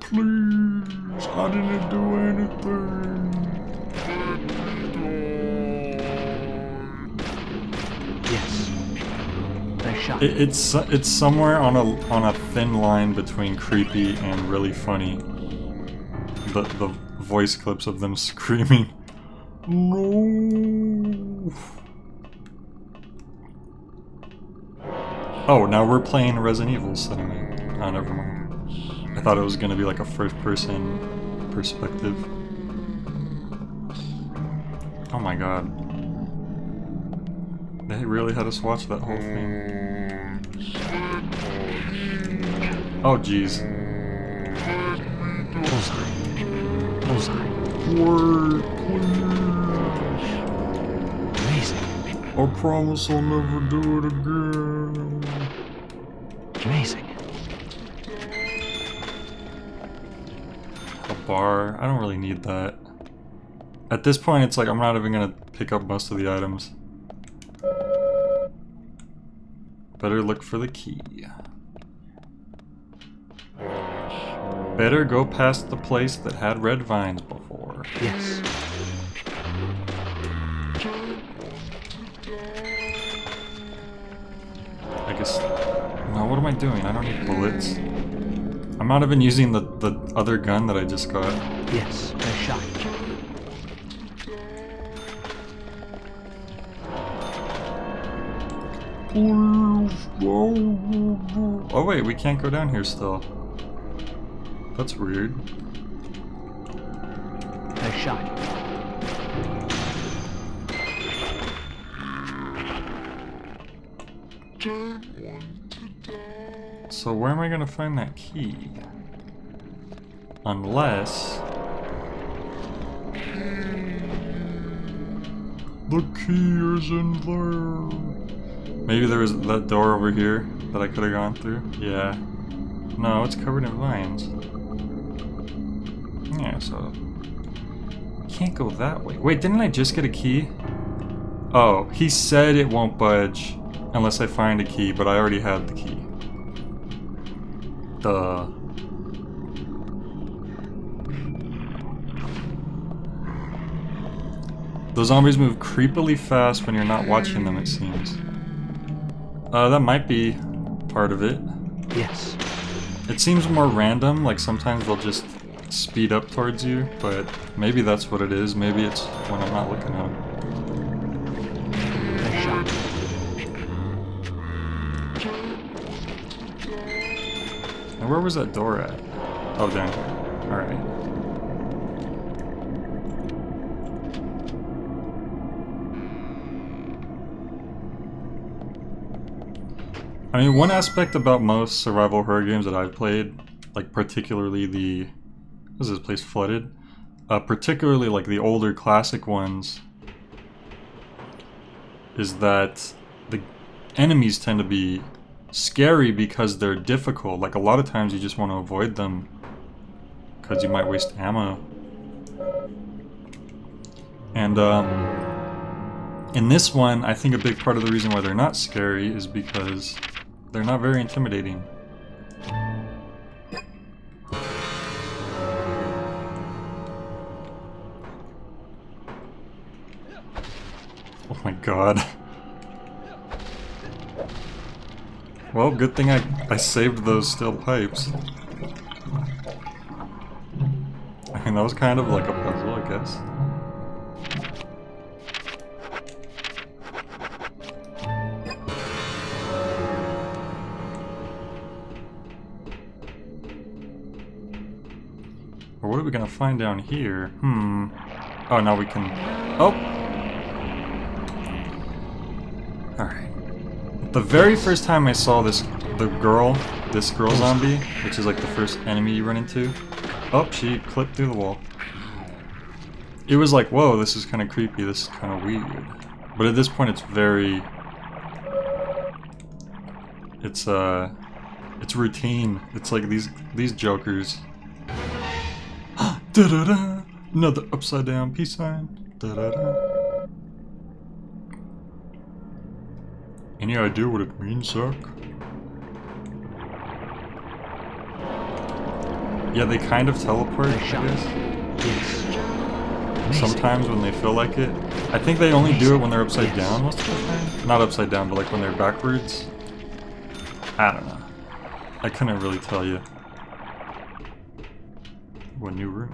please. I didn't do anything. Yes. Nice shot. It's somewhere on a thin line between creepy and really funny. The voice clips of them screaming. No. Oh, now we're playing Resident Evil suddenly. Oh, never mind. I thought it was gonna be like a first-person perspective. Oh my god. They really had us watch that whole thing. Oh jeez. Bullseye. Bullseye. Word, please. Amazing. I promise I'll never do it again. Amazing. A bar. I don't really need that. At this point, it's like I'm not even gonna pick up most of the items. Better look for the key. Better go past the place that had red vines before. Yes. I guess... No, what am I doing? I don't need bullets. I'm not even using the other gun that I just got. Yes. Nice shot. Oh wait, we can't go down here still. That's weird. Nice shot. So where am I gonna find that key? Unless... the key is in there. Maybe there was that door over here that I could have gone through. Yeah. No, it's covered in vines. Yeah, so... Can't go that way. Wait, didn't I just get a key? Oh, he said it won't budge unless I find a key, but I already had the key. Duh. Those zombies move creepily fast when you're not watching them, it seems. That might be part of it. Yes. It seems more random, like sometimes they'll just speed up towards you, but maybe that's what it is. Maybe it's when I'm not looking at them. Nice shot. And where was that door at? Oh, down here. Alright. I mean, one aspect about most survival horror games that I've played, like particularly the... Is this place flooded? Particularly like the older classic ones, is that the enemies tend to be scary because they're difficult. Like a lot of times you just want to avoid them because you might waste ammo. And in this one, I think a big part of the reason why they're not scary is because they're not very intimidating. Oh my god. Well, good thing I saved those steel pipes. I mean, that was kind of like a puzzle, I guess. Or what are we gonna find down here? Oh, now we can... Oh! Alright. The very first time I saw this girl zombie, which is like the first enemy you run into... Oh, she clipped through the wall. It was like, whoa, this is kind of creepy, this is kind of weird. But at this point it's very... It's routine. It's like these jokers. Da-da-da! Another upside down peace sign. Da-da-da. Any idea what it means, Zach? Yeah, they kind of teleport, I guess. Yes. Sometimes when they feel like it. I think they only do it when they're upside down most of the time. Not upside down, but like when they're backwards. I don't know. I couldn't really tell you. What new room?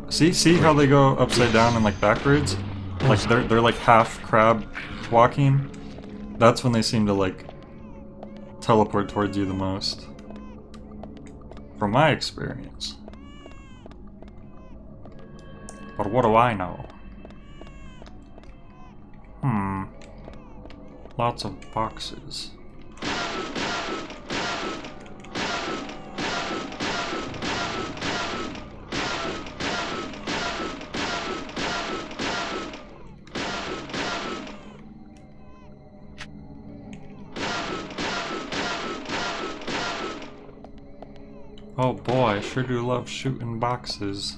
See how they go upside down and like backwards? Like they're like half crab walking. That's when they seem to like teleport towards you the most. From my experience. But what do I know? Lots of boxes. Oh boy, I sure do love shooting boxes.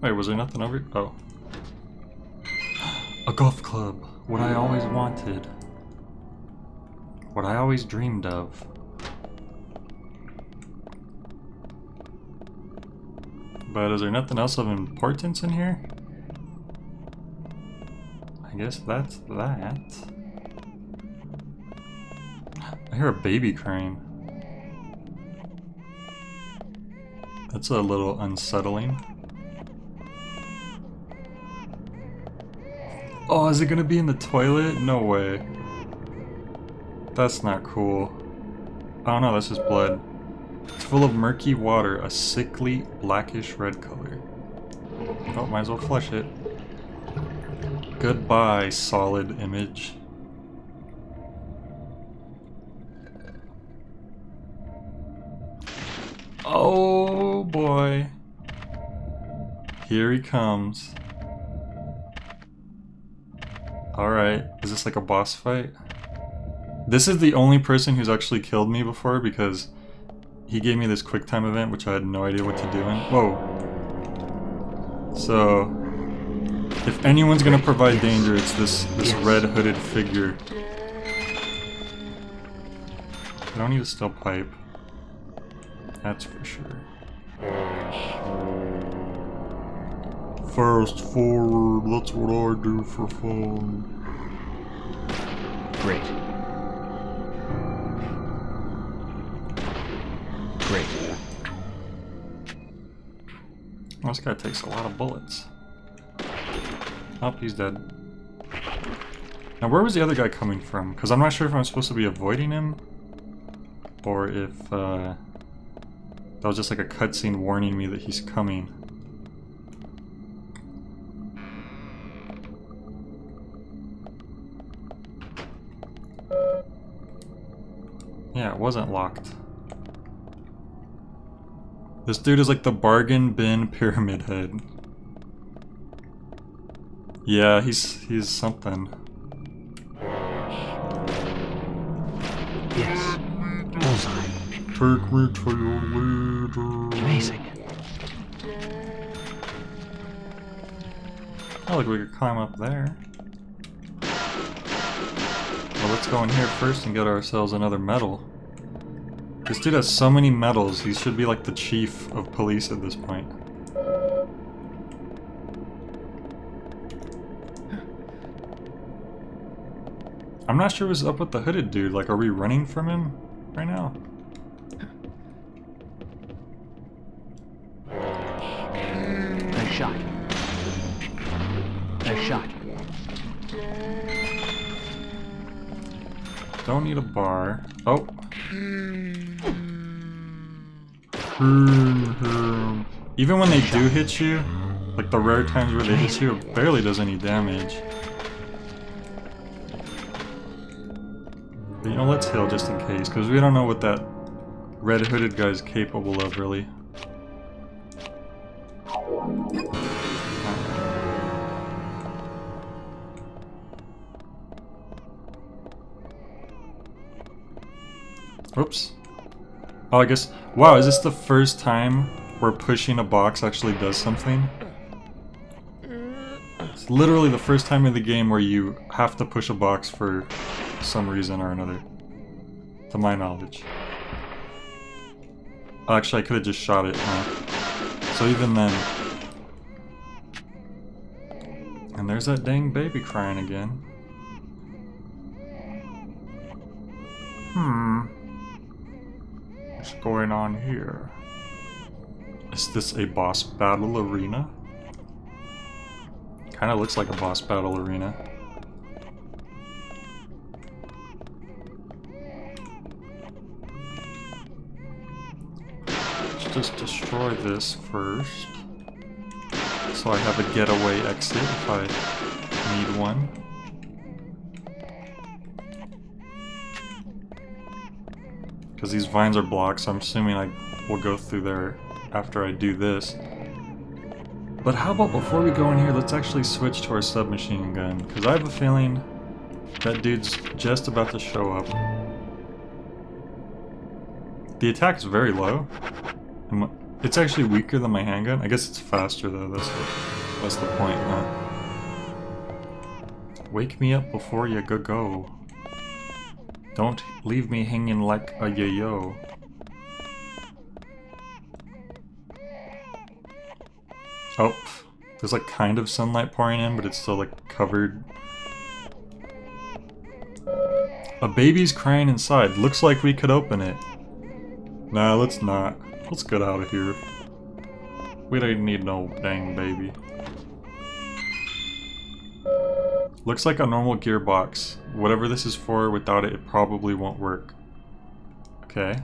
Wait, was there nothing over here? Oh. A golf club. What I always wanted. What I always dreamed of. But is there nothing else of importance in here? I guess that's that. I hear a baby crying. That's a little unsettling. Oh, is it gonna be in the toilet? No way. That's not cool. Oh no, that's just blood. It's full of murky water, a sickly blackish red color. Oh, might as well flush it. Goodbye, solid image. Oh boy. Here he comes. Alright, is this like a boss fight? This is the only person who's actually killed me before because he gave me this quick time event which I had no idea what to do in. Whoa. So, if anyone's gonna provide danger, it's this red hooded figure. I don't need a steel pipe. That's for sure. Fast forward, that's what I do for fun. Great. Great. Well, this guy takes a lot of bullets. Oh, he's dead. Now, where was the other guy coming from? Because I'm not sure if I'm supposed to be avoiding him, or if that was just like a cutscene warning me that he's coming. Yeah, it wasn't locked. This dude is like the bargain bin pyramid head. Yeah, he's something. Yes. Bullseye. Take me to your leader. Amazing. Oh, look, we could climb up there. Well, let's go in here first and get ourselves another medal. This dude has so many medals, he should be like the chief of police at this point. I'm not sure what's up with the hooded dude, like are we running from him right now? Nice shot. Nice shot. Don't need a bar. Oh. Even when they do hit you, like the rare times where they hit you, it barely does any damage. But you know, let's heal just in case, because we don't know what that red hooded guy is capable of, really. Oops. Oh, I guess... Wow, is this the first time where pushing a box actually does something? It's literally the first time in the game where you have to push a box for some reason or another. To my knowledge. Oh, actually, I could have just shot it, huh? So even then... And there's that dang baby crying again. What's going on here? Is this a boss battle arena? Kinda looks like a boss battle arena. Let's just destroy this first. So I have a getaway exit if I need one. Because these vines are blocked, so I'm assuming I will go through there after I do this. But how about before we go in here, let's actually switch to our submachine gun. Because I have a feeling that dude's just about to show up. The attack is very low. It's actually weaker than my handgun. I guess it's faster though, that's the point, huh? Wake me up before you go. Don't leave me hanging like a yo-yo. Oh, there's like kind of sunlight pouring in, but it's still like covered. A baby's crying inside. Looks like we could open it. Nah, let's not. Let's get out of here. We don't need no dang baby. Looks like a normal gearbox. Whatever this is for, without it, it probably won't work. Okay.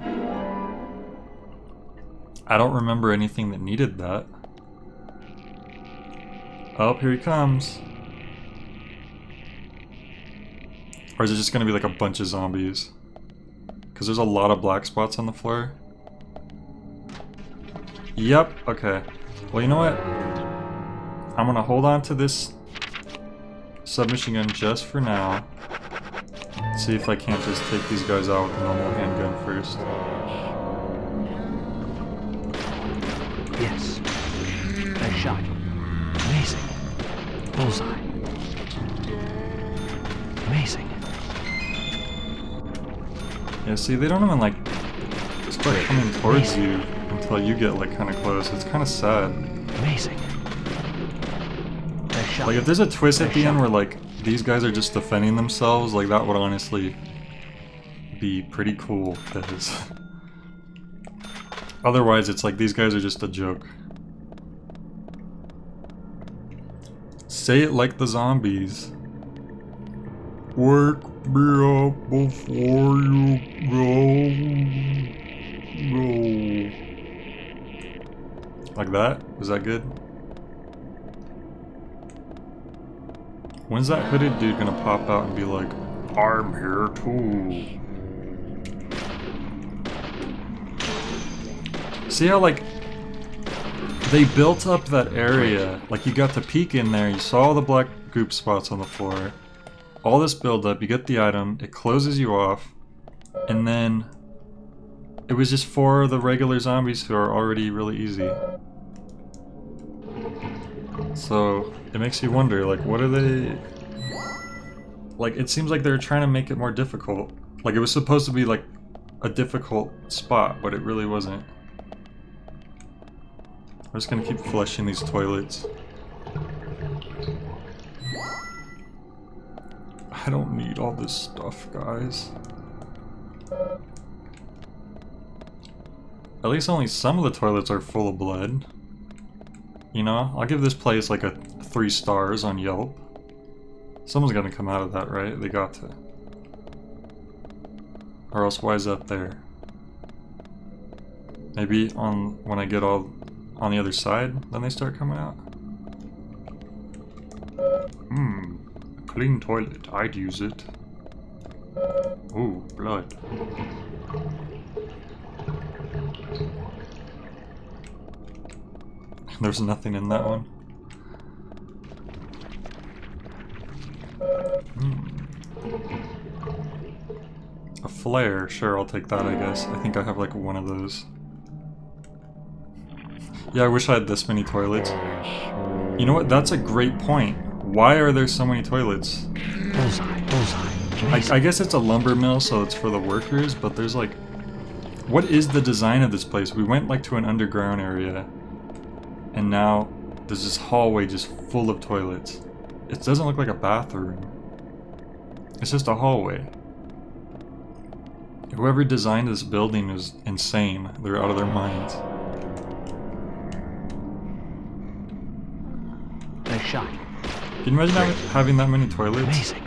I don't remember anything that needed that. Oh, here he comes. Or is it just gonna be like a bunch of zombies? Because there's a lot of black spots on the floor. Yep, okay. Well, you know what? I'm gonna hold on to this submachine gun just for now. See if I can't just take these guys out with a normal handgun first. Yes. Nice shot. Amazing. Bullseye. Amazing. Yeah, see, they don't even like start coming towards you until you get like kind of close. It's kind of sad. Amazing. Nice shot. Like if there's a twist at the end where like these guys are just defending themselves, like that would honestly be pretty cool. Because otherwise, it's like these guys are just a joke. Say it like the zombies. Wake me up before you go. Like that? Was that good? When's that hooded dude gonna pop out and be like, I'm here too? See how like they built up that area, like you got to peek in there, you saw all the black goop spots on the floor, all this build up, you get the item, it closes you off, and then it was just for the regular zombies who are already really easy. So it makes you wonder, like, what are they... Like, it seems like they're trying to make it more difficult. Like, it was supposed to be, like, a difficult spot, but it really wasn't. I'm just gonna keep flushing these toilets. I don't need all this stuff, guys. At least only some of the toilets are full of blood. You know, I'll give this place like a 3 stars on Yelp. Someone's gonna come out of that, right? They got to. Or else why is that there? Maybe when I get all on the other side, then they start coming out? A clean toilet. I'd use it. Ooh, blood. There's nothing in that one. A flare, sure, I'll take that, I guess. I think I have like one of those. Yeah, I wish I had this many toilets. You know what? That's a great point. Why are there so many toilets? I guess it's a lumber mill, so it's for the workers, but there's like... What is the design of this place? We went like to an underground area, and now there's this hallway just full of toilets. It doesn't look like a bathroom. It's just a hallway. Whoever designed this building is insane. They're out of their minds. Nice shot. Can you imagine having that many toilets? Amazing.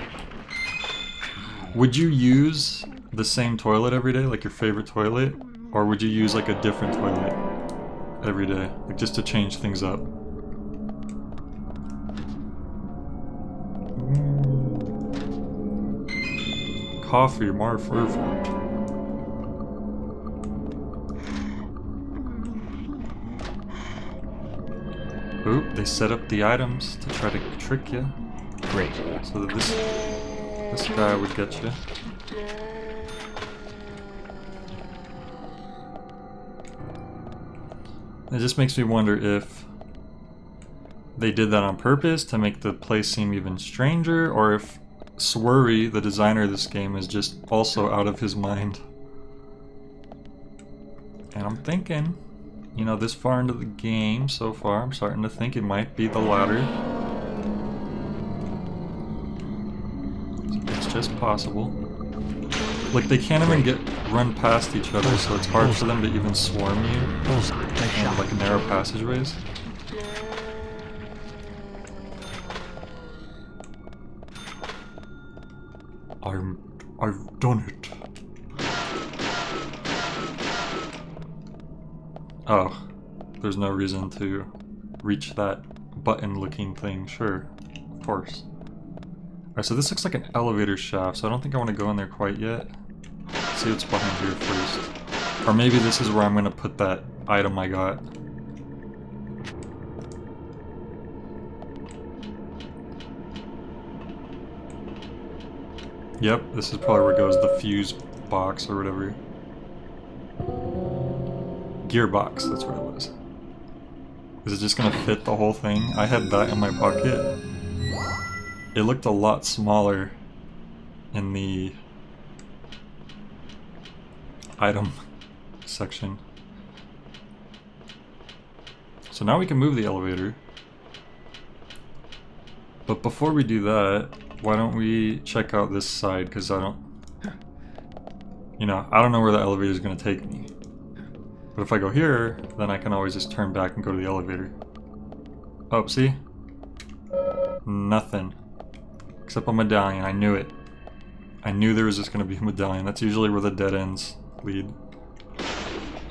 Would you use the same toilet every day, like your favorite toilet? Or would you use like a different toilet every day, like just to change things up? Coffee, more fervent. Oop, they set up the items to try to trick you. Great. So that this guy would get you. It just makes me wonder if they did that on purpose to make the place seem even stranger, or if Surreal, the designer of this game, is just also out of his mind. And I'm thinking, you know, this far into the game so far, I'm starting to think it might be the latter. It's just possible. Like, they can't even run past each other, so it's hard for them to even swarm you in like narrow passageways. I've done it. Oh, there's no reason to reach that button-looking thing. Sure, of course. Alright, so this looks like an elevator shaft, so I don't think I want to go in there quite yet. Let's see what's behind here first. Or maybe this is where I'm going to put that item I got. Yep, this is probably where goes the fuse box or whatever. Gearbox, that's what it was. Is it just gonna fit the whole thing? I had that in my pocket. It looked a lot smaller in the item section. So now we can move the elevator. But before we do that, why don't we check out this side, because I don't know where the elevator is going to take me. But if I go here, then I can always just turn back and go to the elevator. Oh, see? Nothing. Except a medallion, I knew it. I knew there was just going to be a medallion. That's usually where the dead ends lead.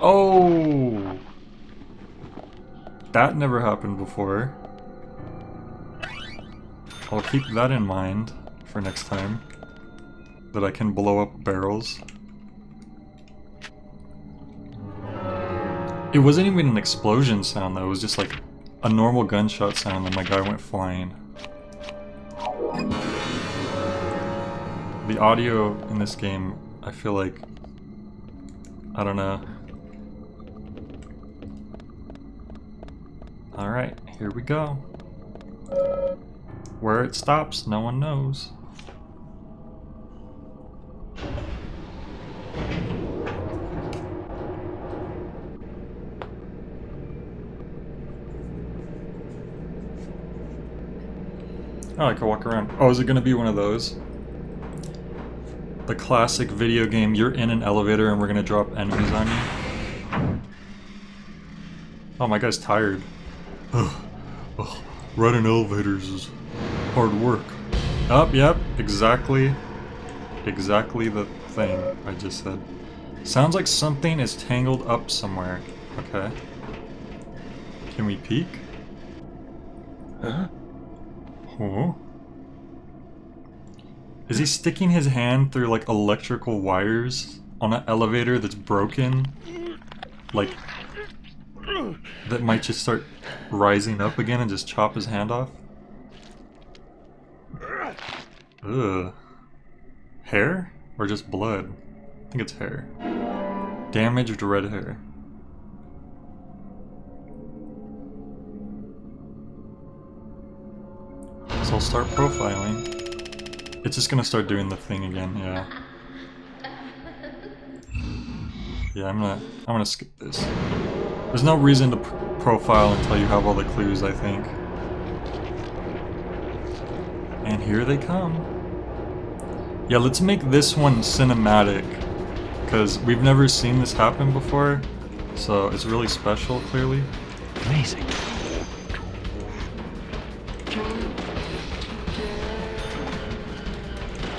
Oh! That never happened before. I'll keep that in mind for next time. That I can blow up barrels. It wasn't even an explosion sound though, it was just like a normal gunshot sound when my guy went flying. The audio in this game, I feel like, I don't know. Alright, here we go. Where it stops, no one knows. Oh, I can walk around. Oh, is it gonna be one of those? The classic video game, you're in an elevator and we're gonna drop enemies on you. Oh, my guy's tired. Ugh. Ugh. Riding elevators is hard work. Oh, yep, exactly the thing I just said. Sounds like something is tangled up somewhere. Okay. Can we peek? Huh? Oh. Is he sticking his hand through like electrical wires on an elevator that's broken? Like, that might just start rising up again and just chop his hand off? Ugh. Hair? Or just blood? I think it's hair. Damaged red hair. So I'll start profiling. It's just gonna start doing the thing again, yeah. Yeah, I'm gonna skip this. There's no reason to profile until you have all the clues, I think. And here they come. Yeah, let's make this one cinematic, because we've never seen this happen before, so it's really special, clearly. Amazing.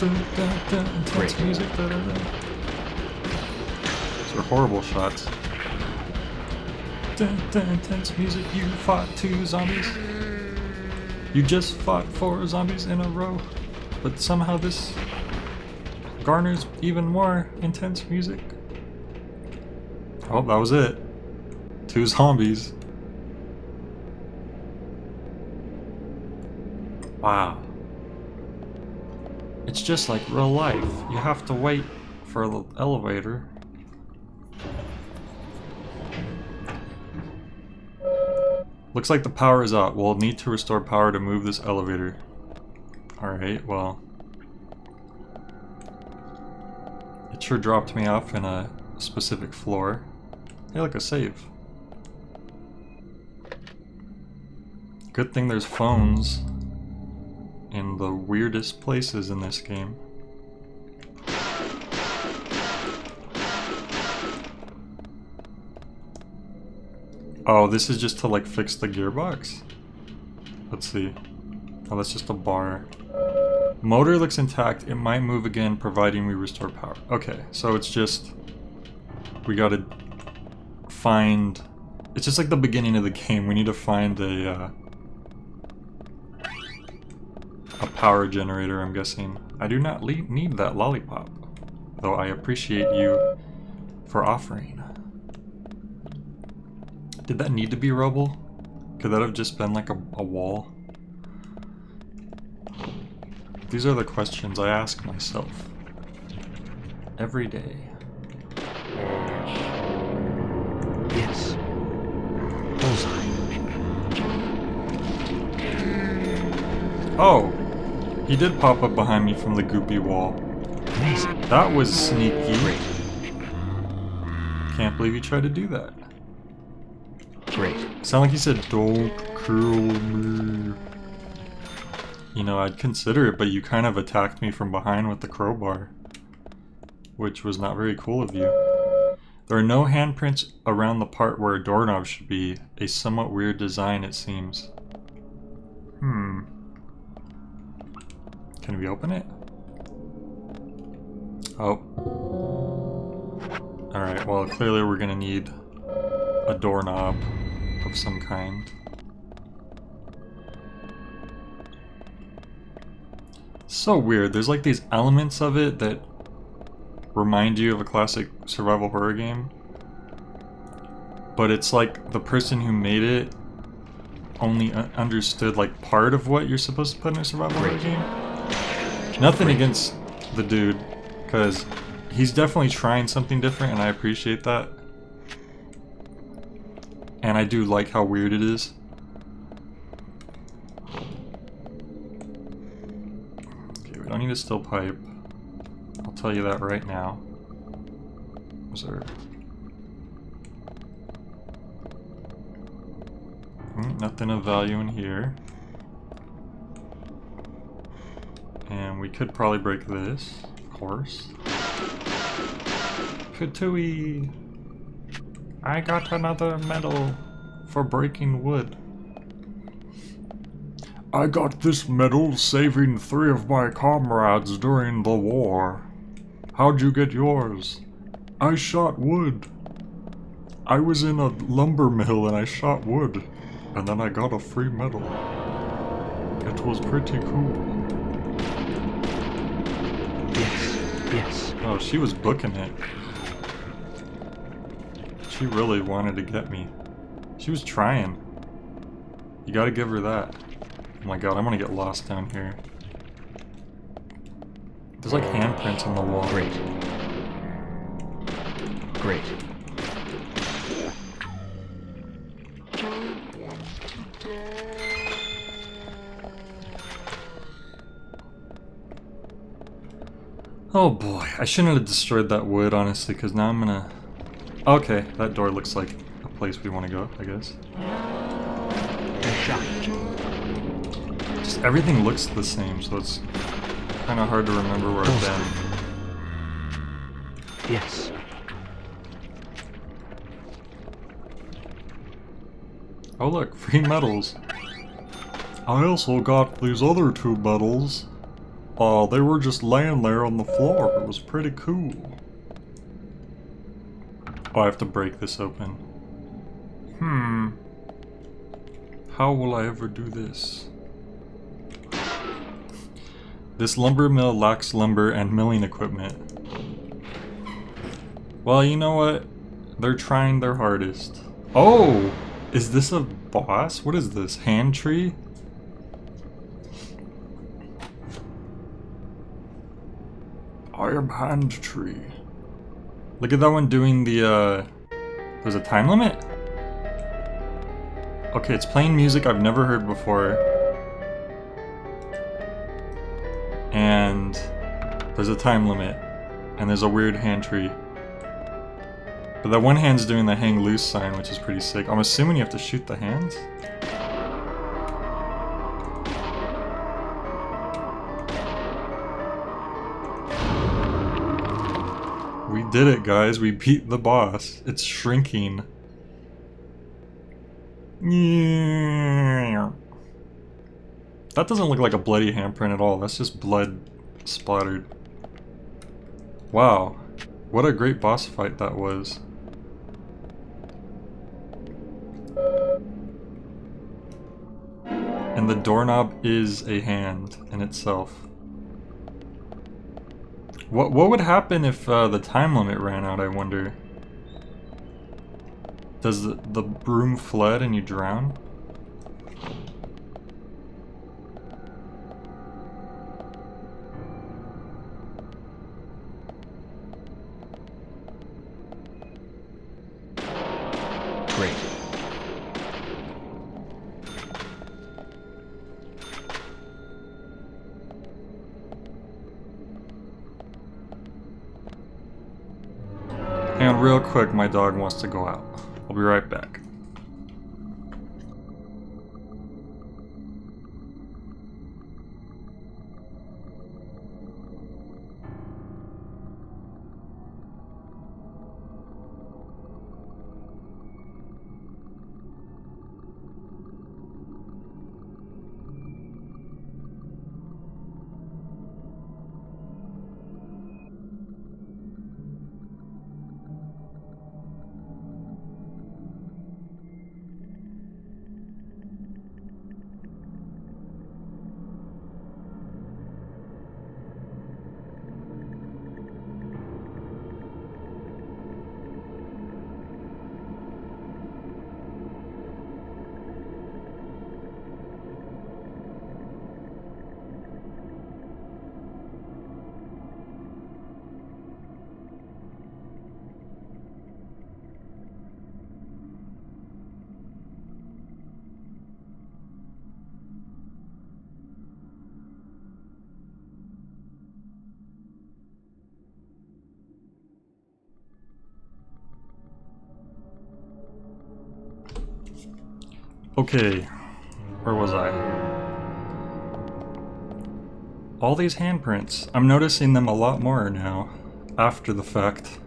Intense music. Those are horrible shots. Intense music. You fought 2 zombies. You just fought 4 zombies in a row, but somehow this garners even more intense music. Oh, that was it. 2 zombies. Wow. It's just like real life. You have to wait for the elevator. Looks like the power is out. We'll need to restore power to move this elevator. Alright, well. It sure dropped me off in a specific floor. Hey, look, a save. Good thing there's phones in the weirdest places in this game. Oh, this is just to like fix the gearbox? Let's see. Oh, that's just a bar. Motor looks intact. It might move again providing we restore power. Okay, so it's just... we gotta find... it's just like the beginning of the game. We need to find a power generator, I'm guessing. I do not need that lollipop, though I appreciate you for offering. Did that need to be rubble? Could that have just been like a wall? These are the questions I ask myself every day. Yes. Bullseye. Oh! He did pop up behind me from the goopy wall. Amazing. That was sneaky. Can't believe you tried to do that. Great. Sound like he said, "Don't kill me." You know, I'd consider it, but you kind of attacked me from behind with the crowbar, which was not very cool of you. There are no handprints around the part where a doorknob should be. A somewhat weird design, it seems. Can we open it? Oh. Alright, well, clearly we're gonna need a doorknob of some kind. So weird. There's like these elements of it that remind you of a classic survival horror game, but it's like the person who made it only understood like part of what you're supposed to put in a survival horror game. Nothing against the dude, because he's definitely trying something different and I appreciate that. And I do like how weird it is. need a steel pipe. I'll tell you that right now. Was there... nothing of value in here. And we could probably break this, of course. Katooey! I got another medal for breaking wood. I got this medal saving 3 of my comrades during the war. How'd you get yours? I shot wood. I was in a lumber mill and I shot wood. And then I got a free medal. It was pretty cool. Yes. Oh, she was booking it. She really wanted to get me. She was trying. You gotta give her that. Oh my god, I'm gonna get lost down here. There's like handprints on the wall. Great. Oh boy, I shouldn't have destroyed that wood, honestly, because now I'm gonna... Okay, that door looks like a place we want to go, I guess. Just everything looks the same, so it's kind of hard to remember where I've been. Yes. Oh look, free medals. I also got these other 2 medals. They were just laying there on the floor. It was pretty cool. Oh, I have to break this open. How will I ever do this? This lumber mill lacks lumber and milling equipment. Well, you know what? They're trying their hardest. Oh! Is this a boss? What is this? Hand tree? I am hand tree. Look at that one doing the, there's a time limit? Okay, it's playing music I've never heard before. And there's a time limit. And there's a weird hand tree. But that one hand's doing the hang loose sign, which is pretty sick. I'm assuming you have to shoot the hands? We did it, guys. We beat the boss. It's shrinking. Yeah. That doesn't look like a bloody handprint at all. That's just blood splattered. Wow. What a great boss fight that was. And the doorknob is a hand in itself. What would happen if the time limit ran out, I wonder? Does the broom flood and you drown? Great. Hang on real quick, my dog wants to go out. I'll be right back. Okay, where was I? All these handprints. I'm noticing them a lot more now, after the fact.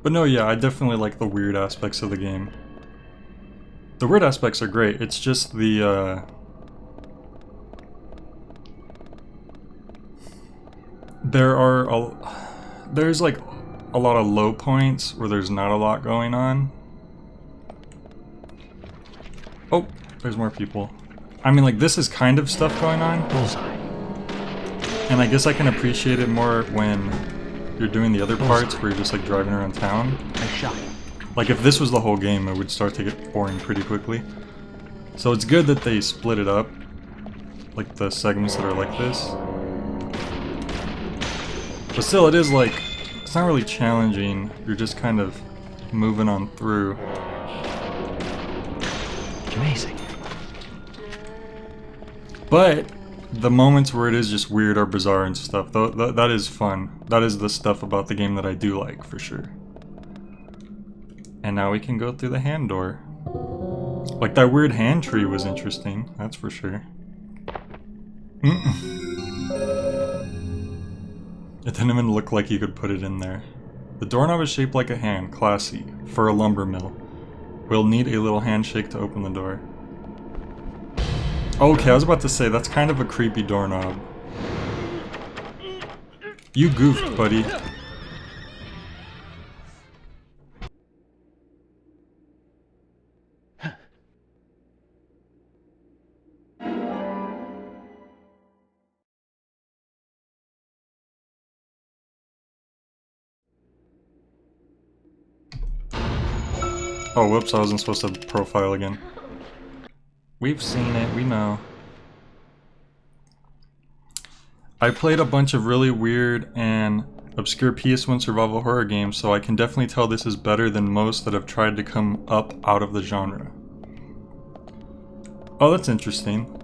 But no, yeah, I definitely like the weird aspects of the game. The weird aspects are great, it's just the, there's like a lot of low points where there's not a lot going on. Oh, there's more people. I mean, like, this is kind of stuff going on. Bullseye. And I guess I can appreciate it more when you're doing the other parts where you're just like driving around town. I shot. Like if this was the whole game, it would start to get boring pretty quickly. So it's good that they split it up, like the segments that are like this. But still, it is like, it's not really challenging, you're just kind of moving on through. Amazing. But the moments where it is just weird or bizarre and stuff, that is fun. That is the stuff about the game that I do like, for sure. And now we can go through the hand door. Like, that weird hand tree was interesting, that's for sure. It didn't even look like you could put it in there. The doorknob is shaped like a hand, classy, for a lumber mill. We'll need a little handshake to open the door. Okay, I was about to say, that's kind of a creepy doorknob. You goofed, buddy. Oh, whoops, I wasn't supposed to profile again. We've seen it, we know. I played a bunch of really weird and obscure PS1 survival horror games, so I can definitely tell this is better than most that have tried to come up out of the genre. Oh, that's interesting.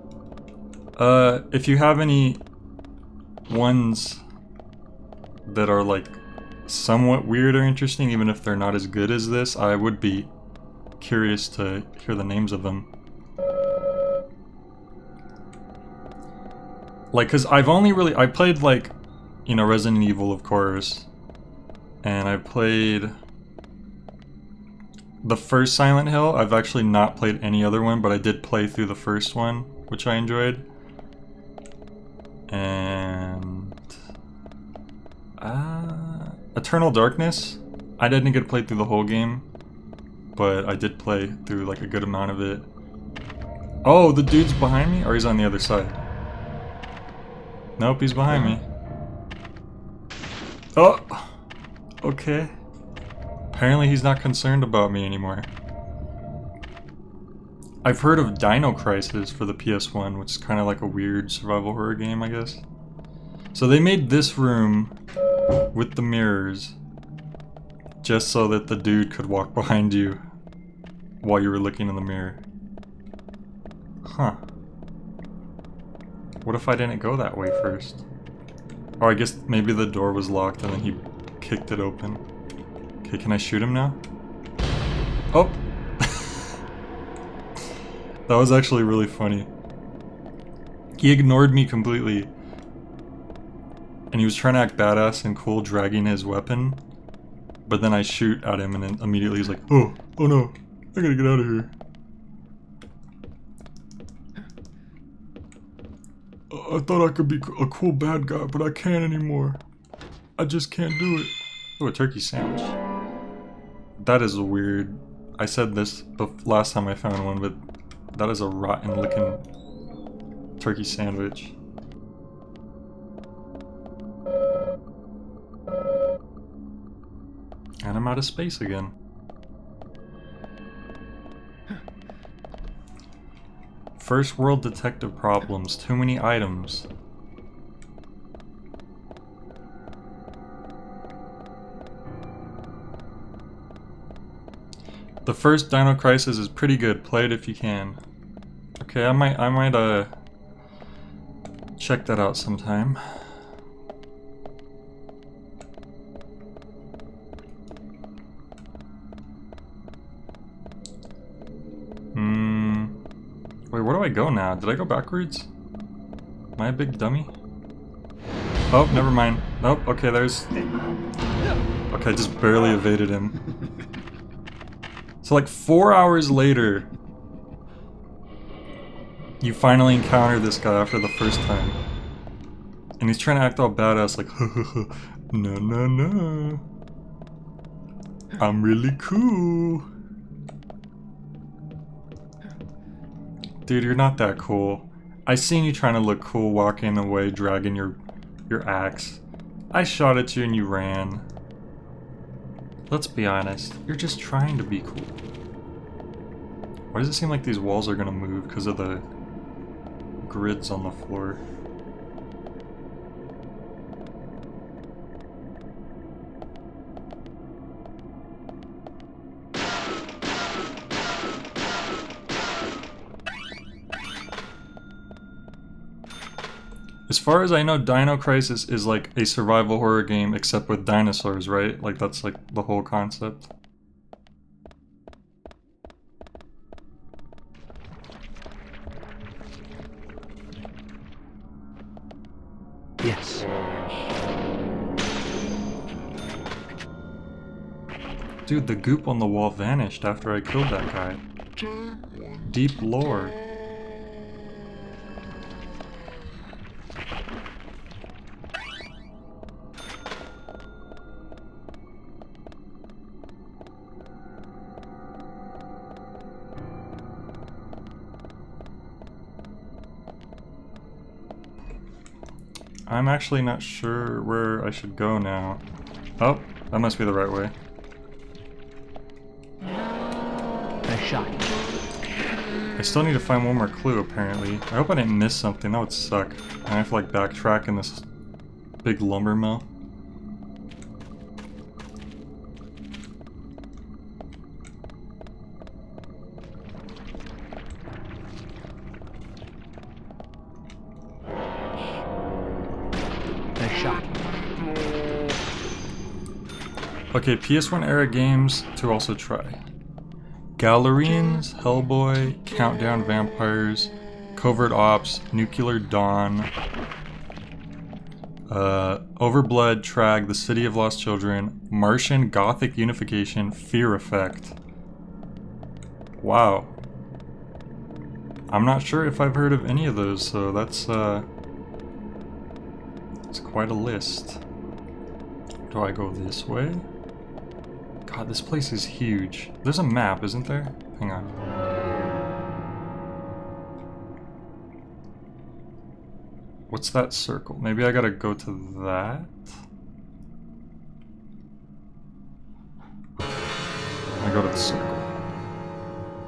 If you have any ones that are like somewhat weird or interesting, even if they're not as good as this, I would be curious to hear the names of them. Like, cause I played like, you know, Resident Evil, of course, and I played the first Silent Hill. I've actually not played any other one, but I did play through the first one, which I enjoyed. And Eternal Darkness, I didn't get to play through the whole game, but I did play through like a good amount of it. Oh, the dude's behind me, or he's on the other side? Nope, he's behind me. Oh! Okay. Apparently he's not concerned about me anymore. I've heard of Dino Crisis for the PS1, which is kind of like a weird survival horror game, I guess. So they made this room with the mirrors just so that the dude could walk behind you while you were looking in the mirror. Huh. What if I didn't go that way first? Or I guess maybe the door was locked and then he kicked it open. Okay, can I shoot him now? Oh! That was actually really funny. He ignored me completely. And he was trying to act badass and cool, dragging his weapon. But then I shoot at him and then immediately he's like, oh no, I gotta get out of here. I thought I could be a cool bad guy, but I can't anymore. I just can't do it. Oh, a turkey sandwich. That is weird. I said this last time I found one, but that is a rotten looking turkey sandwich. And I'm out of space again. First world detective problems, too many items. The first Dino Crisis is pretty good, play it if you can. Okay, I might check that out sometime. do I go now? Did I go backwards? Am I a big dummy? Oh, never mind. Nope, okay, there's... Okay, I just barely evaded him. So like 4 hours later, you finally encounter this guy after the first time. And he's trying to act all badass like, no, no, no. I'm really cool. Dude, you're not that cool. I seen you trying to look cool walking away, dragging your axe. I shot at you and you ran. Let's be honest, you're just trying to be cool. Why does it seem like these walls are gonna move because of the grids on the floor? As far as I know, Dino Crisis is like a survival horror game except with dinosaurs, right? Like that's like the whole concept. Yes. Dude, the goop on the wall vanished after I killed that guy. Deep lore. I'm actually not sure where I should go now. Oh, that must be the right way. Nice shot. I still need to find one more clue, apparently. I hope I didn't miss something. That would suck. I have to like backtrack in this big lumber mill. Shot. Okay, PS1 era games to also try. Galerians, Hellboy, Countdown Vampires, Covert Ops, Nuclear Dawn, Overblood, Trag, The City of Lost Children, Martian, Gothic Unification, Fear Effect. Wow. I'm not sure if I've heard of any of those, so that's it's quite a list. Do I go this way? God, this place is huge. There's a map, isn't there? Hang on. What's that circle? Maybe I gotta go to that? I go to the circle.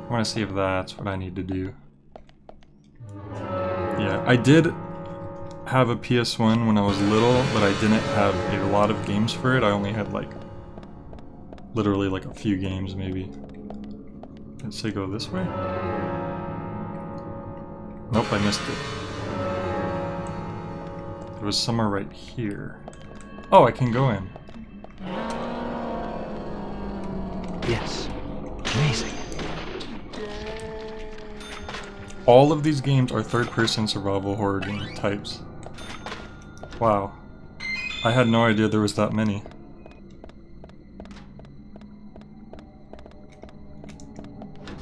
I wanna see if that's what I need to do. Yeah, I did have a PS1 when I was little, but I didn't have a lot of games for it. I only had like literally like a few games maybe. Let's say go this way. Nope, I missed it. There was somewhere right here. Oh, I can go in. Yes. Amazing. All of these games are third-person survival horror game types. Wow. I had no idea there was that many.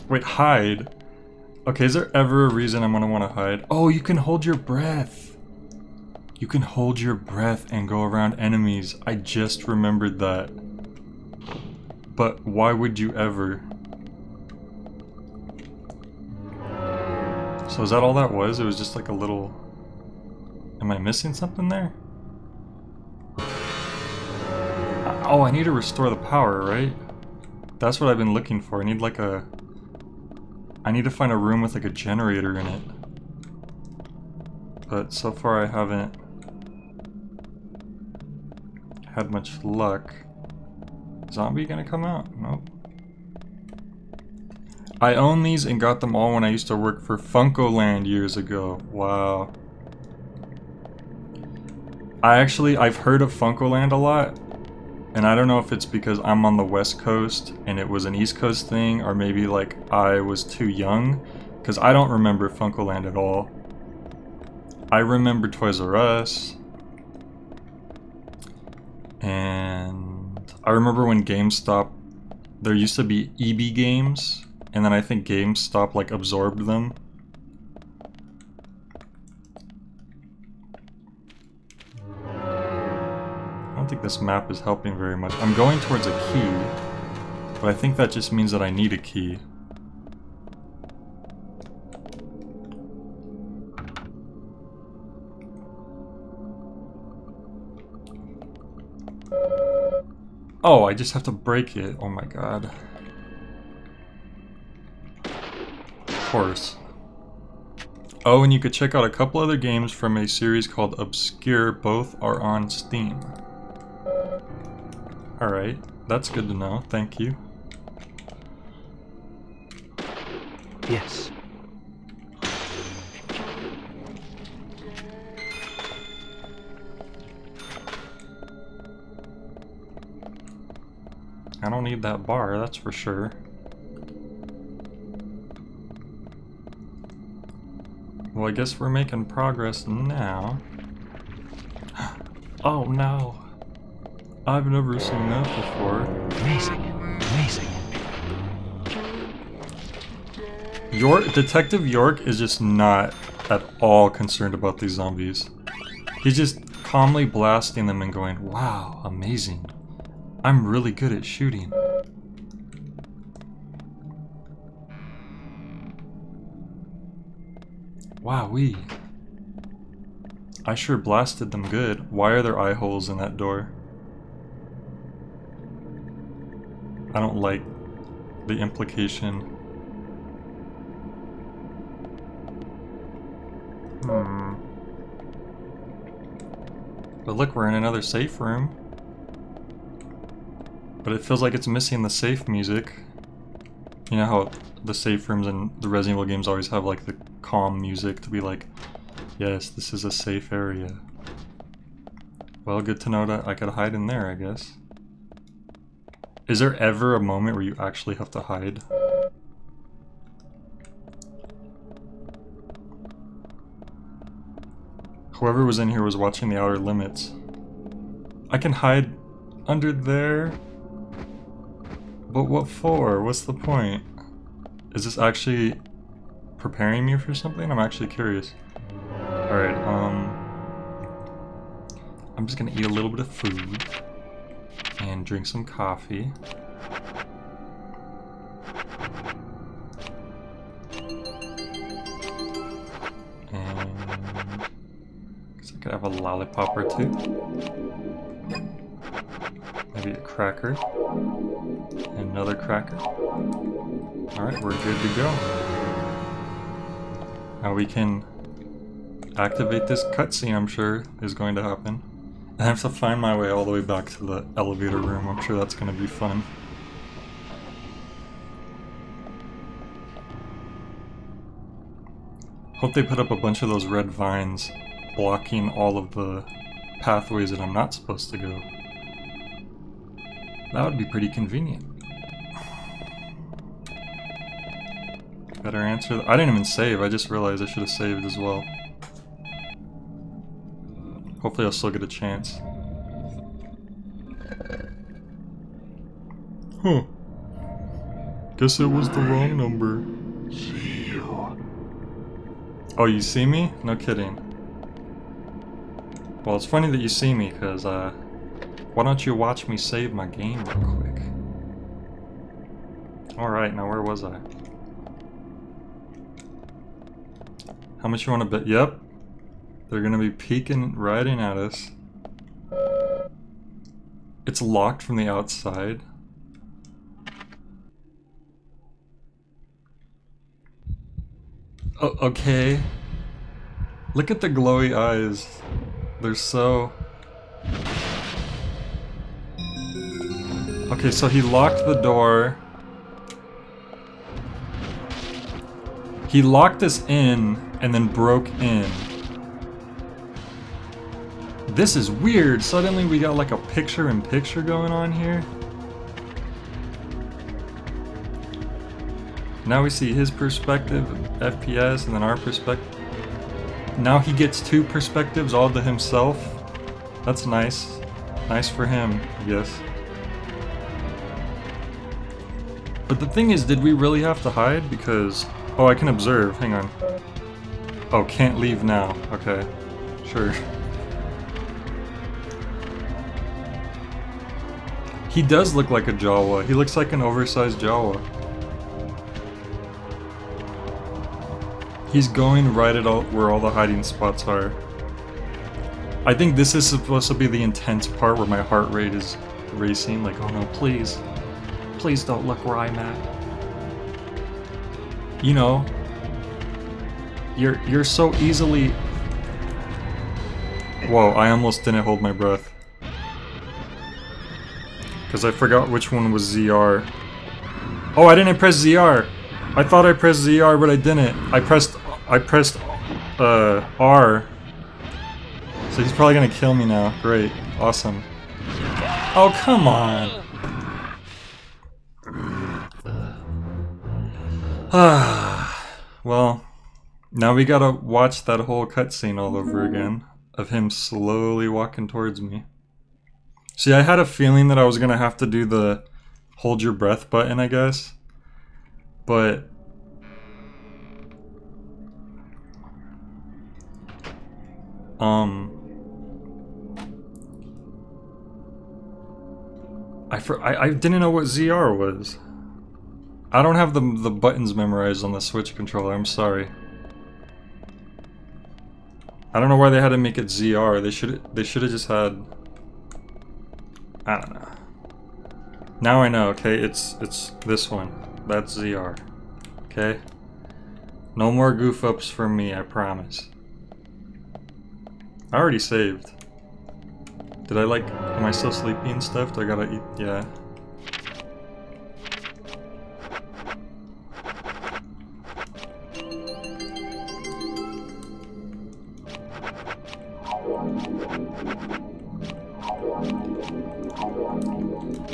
Wait, hide? Okay, is there ever a reason I'm gonna want to hide? Oh, you can hold your breath! You can hold your breath and go around enemies. I just remembered that. But why would you ever? So is that all that was? It was just like a little... Am I missing something there? Oh, I need to restore the power, right? That's what I've been looking for. I need like a... I need to find a room with like a generator in it. But so far I haven't had much luck. Zombie gonna come out? Nope. I own these and got them all when I used to work for Funkoland years ago. Wow. I've heard of Funkoland a lot, and I don't know if it's because I'm on the West Coast and it was an East Coast thing, or maybe like I was too young Because I don't remember Funkoland at all. I remember Toys R Us. And I remember when GameStop, there used to be EB games, and then I think GameStop like absorbed them. I don't think this map is helping very much. I'm going towards a key, but I think that just means that I need a key. Oh, I just have to break it. Oh my god. Of course. Oh, and you could check out a couple other games from a series called Obscure. Both are on Steam. Alright, that's good to know. Thank you. Yes. I don't need that bar, that's for sure. Well, I guess we're making progress now. Oh no! I've never seen that before. Amazing. Amazing. Detective York is just not at all concerned about these zombies. He's just calmly blasting them and going, wow, amazing. I'm really good at shooting. Wowee. I sure blasted them good. Why are there eye holes in that door? I don't like the implication. But look, we're in another safe room. But it feels like it's missing the safe music. You know how the safe rooms in the Resident Evil games always have like the calm music to be like, yes, this is a safe area. Well, good to know that I could hide in there, I guess. Is there ever a moment where you actually have to hide? Whoever was in here was watching The Outer Limits. I can hide under there? But what for? What's the point? Is this actually preparing me for something? I'm actually curious. Alright, I'm just gonna eat a little bit of food and drink some coffee. And guess I could have a lollipop or two. Maybe a cracker. Another cracker. Alright, we're good to go. Now we can activate this cutscene, I'm sure, is going to happen. I have to find my way all the way back to the elevator room. I'm sure that's going to be fun. Hope they put up a bunch of those red vines blocking all of the pathways that I'm not supposed to go. That would be pretty convenient. Better answer. I didn't even save. I just realized I should have saved as well. Hopefully I'll still get a chance. Huh. Guess it was the wrong number. See you. Oh, you see me? No kidding. Well, it's funny that you see me, because, why don't you watch me save my game real quick? Alright, now where was I? How much you want to bet? Yep. They're gonna be peeking right in at us. It's locked from the outside. Oh, okay. Look at the glowy eyes. They're so... Okay, so he locked the door. He locked us in and then broke in. This is weird. Suddenly we got like a picture-in-picture going on here. Now we see his perspective, FPS, and then our perspective. Now he gets 2 perspectives all to himself. That's nice. Nice for him, I guess. But the thing is, did we really have to hide? Because... Oh, I can observe. Hang on. Oh, can't leave now. Okay. Sure. He does look like a Jawa. He looks like an oversized Jawa. He's going right at where all the hiding spots are. I think this is supposed to be the intense part where my heart rate is racing. Like, oh no, please. Please don't look where I'm at. You know, you're so easily... Whoa, I almost didn't hold my breath. Because I forgot which one was ZR. Oh, I didn't press ZR! I thought I pressed ZR, but I didn't. I pressed R. So he's probably gonna kill me now. Great. Awesome. Oh, come on! Well, now we gotta watch that whole cutscene all over again. Of him slowly walking towards me. See, I had a feeling that I was gonna have to do the hold your breath button, I guess. But... I didn't know what ZR was. I don't have the buttons memorized on the Switch controller, I'm sorry. I don't know why they had to make it ZR. They should have just had... I don't know. Now I know, okay? It's this one. That's ZR. Okay? No more goof ups from me, I promise. I already saved. Did I like... Am I still sleepy and stuff? Do I gotta eat? Yeah.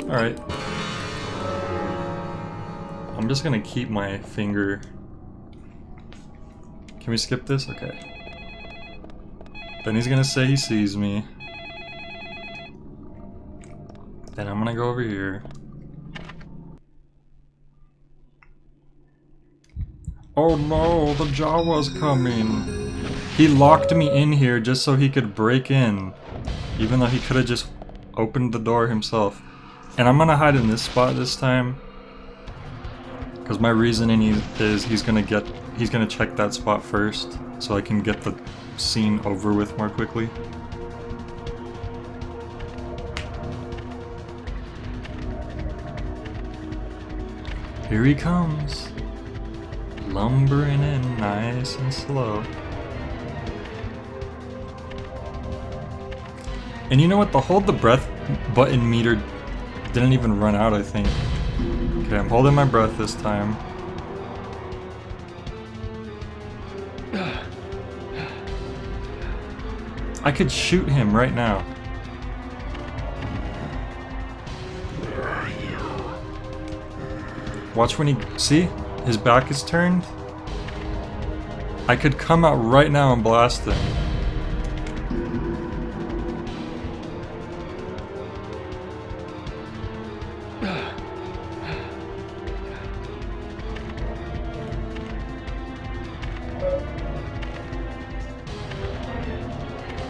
Alright. I'm just gonna keep my finger... Can we skip this? Okay. Then he's gonna say he sees me. Then I'm gonna go over here. Oh no, the Jawa's coming! He locked me in here just so he could break in. Even though he could have just opened the door himself. And I'm gonna hide in this spot this time. Because my reasoning is he's gonna check that spot first. So I can get the scene over with more quickly. Here he comes. Lumbering in nice and slow. And you know what? The hold the breath button meter didn't even run out, I think. Okay, I'm holding my breath this time. I could shoot him right now. Watch when he... See? His back is turned. I could come out right now and blast him.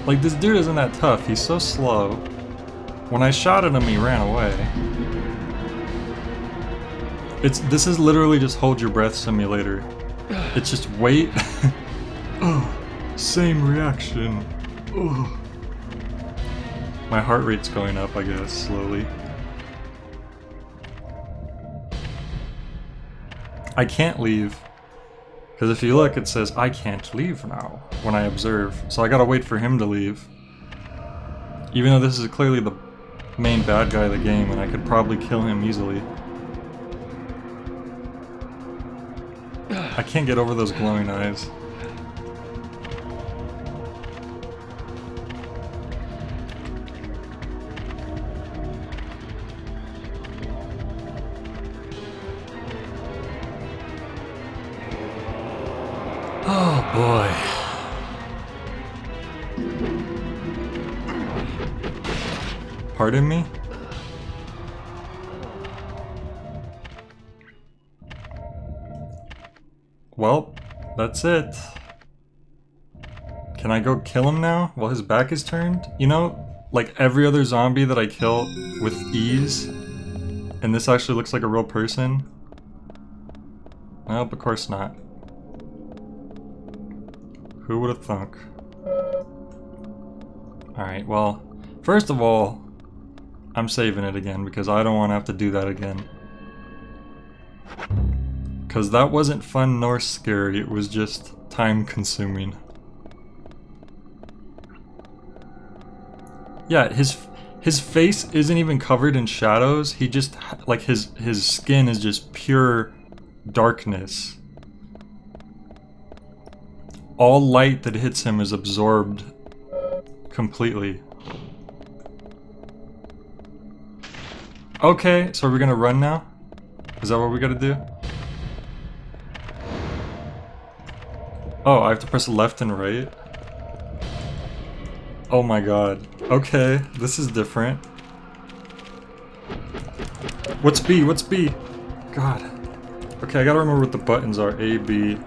Like, this dude isn't that tough, he's so slow. When I shot at him, he ran away. This is literally just hold your breath simulator. It's just wait. Oh, same reaction. Oh. My heart rate's going up, I guess, slowly. I can't leave. Because if you look, it says, I can't leave now, when I observe. So I gotta wait for him to leave. Even though this is clearly the main bad guy of the game, and I could probably kill him easily. I can't get over those glowing eyes. Pardon me? Well, that's it. Can I go kill him now while his back is turned? You know, like every other zombie that I kill with ease, and this actually looks like a real person? Nope, of course not. Who would have thunk? Alright, well, first of all, I'm saving it again because I don't want to have to do that again. Because that wasn't fun nor scary, it was just time consuming. Yeah, his face isn't even covered in shadows. He just, like, his skin is just pure darkness. All light that hits him is absorbed completely. Okay, so are we gonna run now? Is that what we gotta do? Oh, I have to press left and right? Oh my god. Okay, this is different. What's B? What's B? God. Okay, I gotta remember what the buttons are. A, B.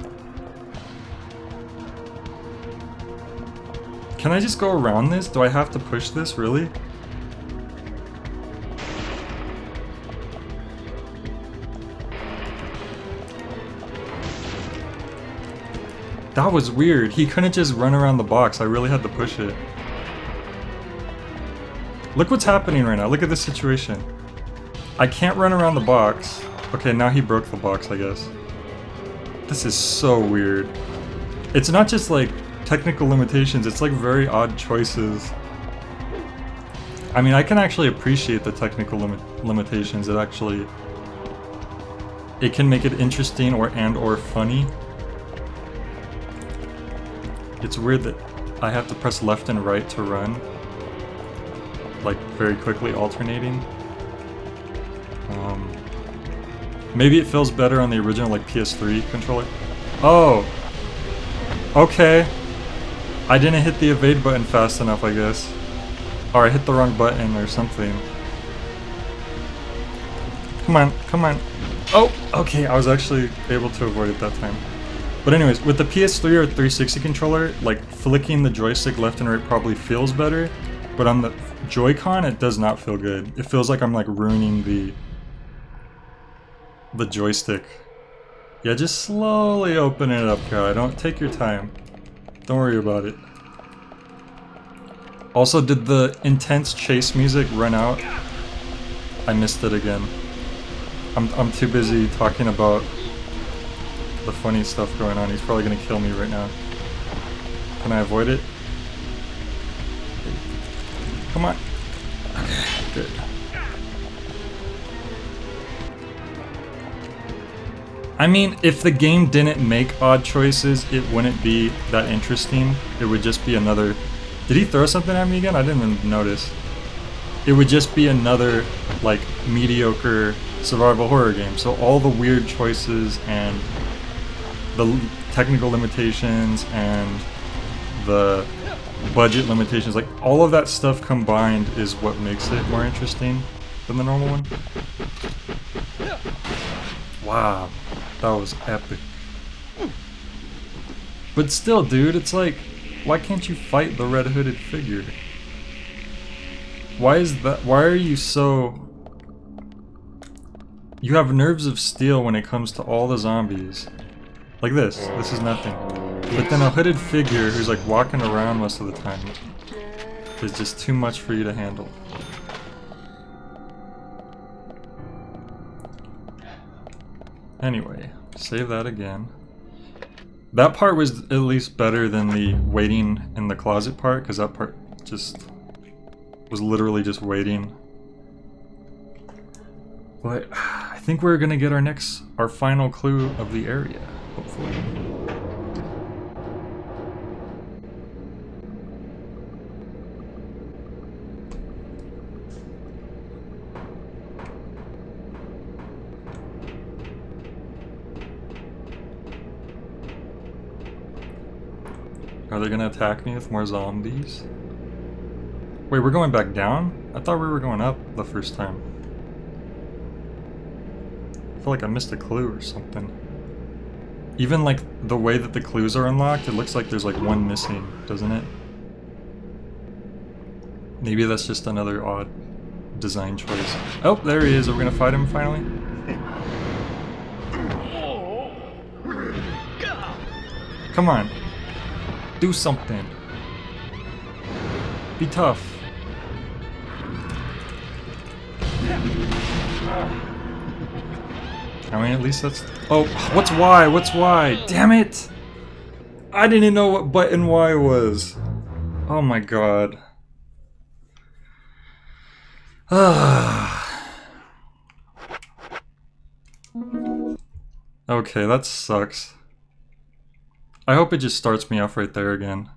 Can I just go around this? Do I have to push this? Really? That was weird. He couldn't just run around the box. I really had to push it. Look what's happening right now. Look at this situation. I can't run around the box. Okay, now he broke the box, I guess. This is so weird. It's not just like technical limitations, it's like very odd choices. I mean, I can actually appreciate the technical limitations. It can make it interesting or funny. It's weird that I have to press left and right to run. Like, very quickly alternating. Maybe it feels better on the original, like, PS3 controller. Oh! Okay. I didn't hit the evade button fast enough, I guess. Or I hit the wrong button or something. Come on, come on. Oh! Okay, I was actually able to avoid it that time. But anyways, with the PS3 or 360 controller, like, flicking the joystick left and right probably feels better. But on the Joy-Con, it does not feel good. It feels like I'm, like, ruining the joystick. Yeah, just slowly open it up, guy. Don't take your time. Don't worry about it. Also, did the intense chase music run out? I missed it again. I'm too busy talking about the funny stuff going on. He's probably gonna kill me right now. Can I avoid it? Come on. Okay, good. I mean, if the game didn't make odd choices, it wouldn't be that interesting. It would just be another... Did he throw something at me again? I didn't even notice. It would just be another, like, mediocre survival horror game. So all the weird choices and the technical limitations and the budget limitations, like, all of that stuff combined is what makes it more interesting than the normal one. Wow. That was epic. But still, dude, it's like, why can't you fight the red hooded figure? Why is that? Why are you so... You have nerves of steel when it comes to all the zombies. Like this. This is nothing. But then a hooded figure who's like walking around most of the time is just too much for you to handle. Anyway, save that again. That part was at least better than the waiting in the closet part, because that part just was literally just waiting. But I think we're gonna get our final clue of the area, hopefully. Are they gonna attack me with more zombies? Wait, we're going back down? I thought we were going up the first time. I feel like I missed a clue or something. Even like the way that the clues are unlocked, it looks like there's like one missing, doesn't it? Maybe that's just another odd design choice. Oh, there he is. Are we gonna fight him finally? Come on. Do something. Be tough. I mean, at least that's... Oh, what's Y? What's Y? Damn it! I didn't know what button Y was. Oh my god. Okay, that sucks. I hope it just starts me off right there again.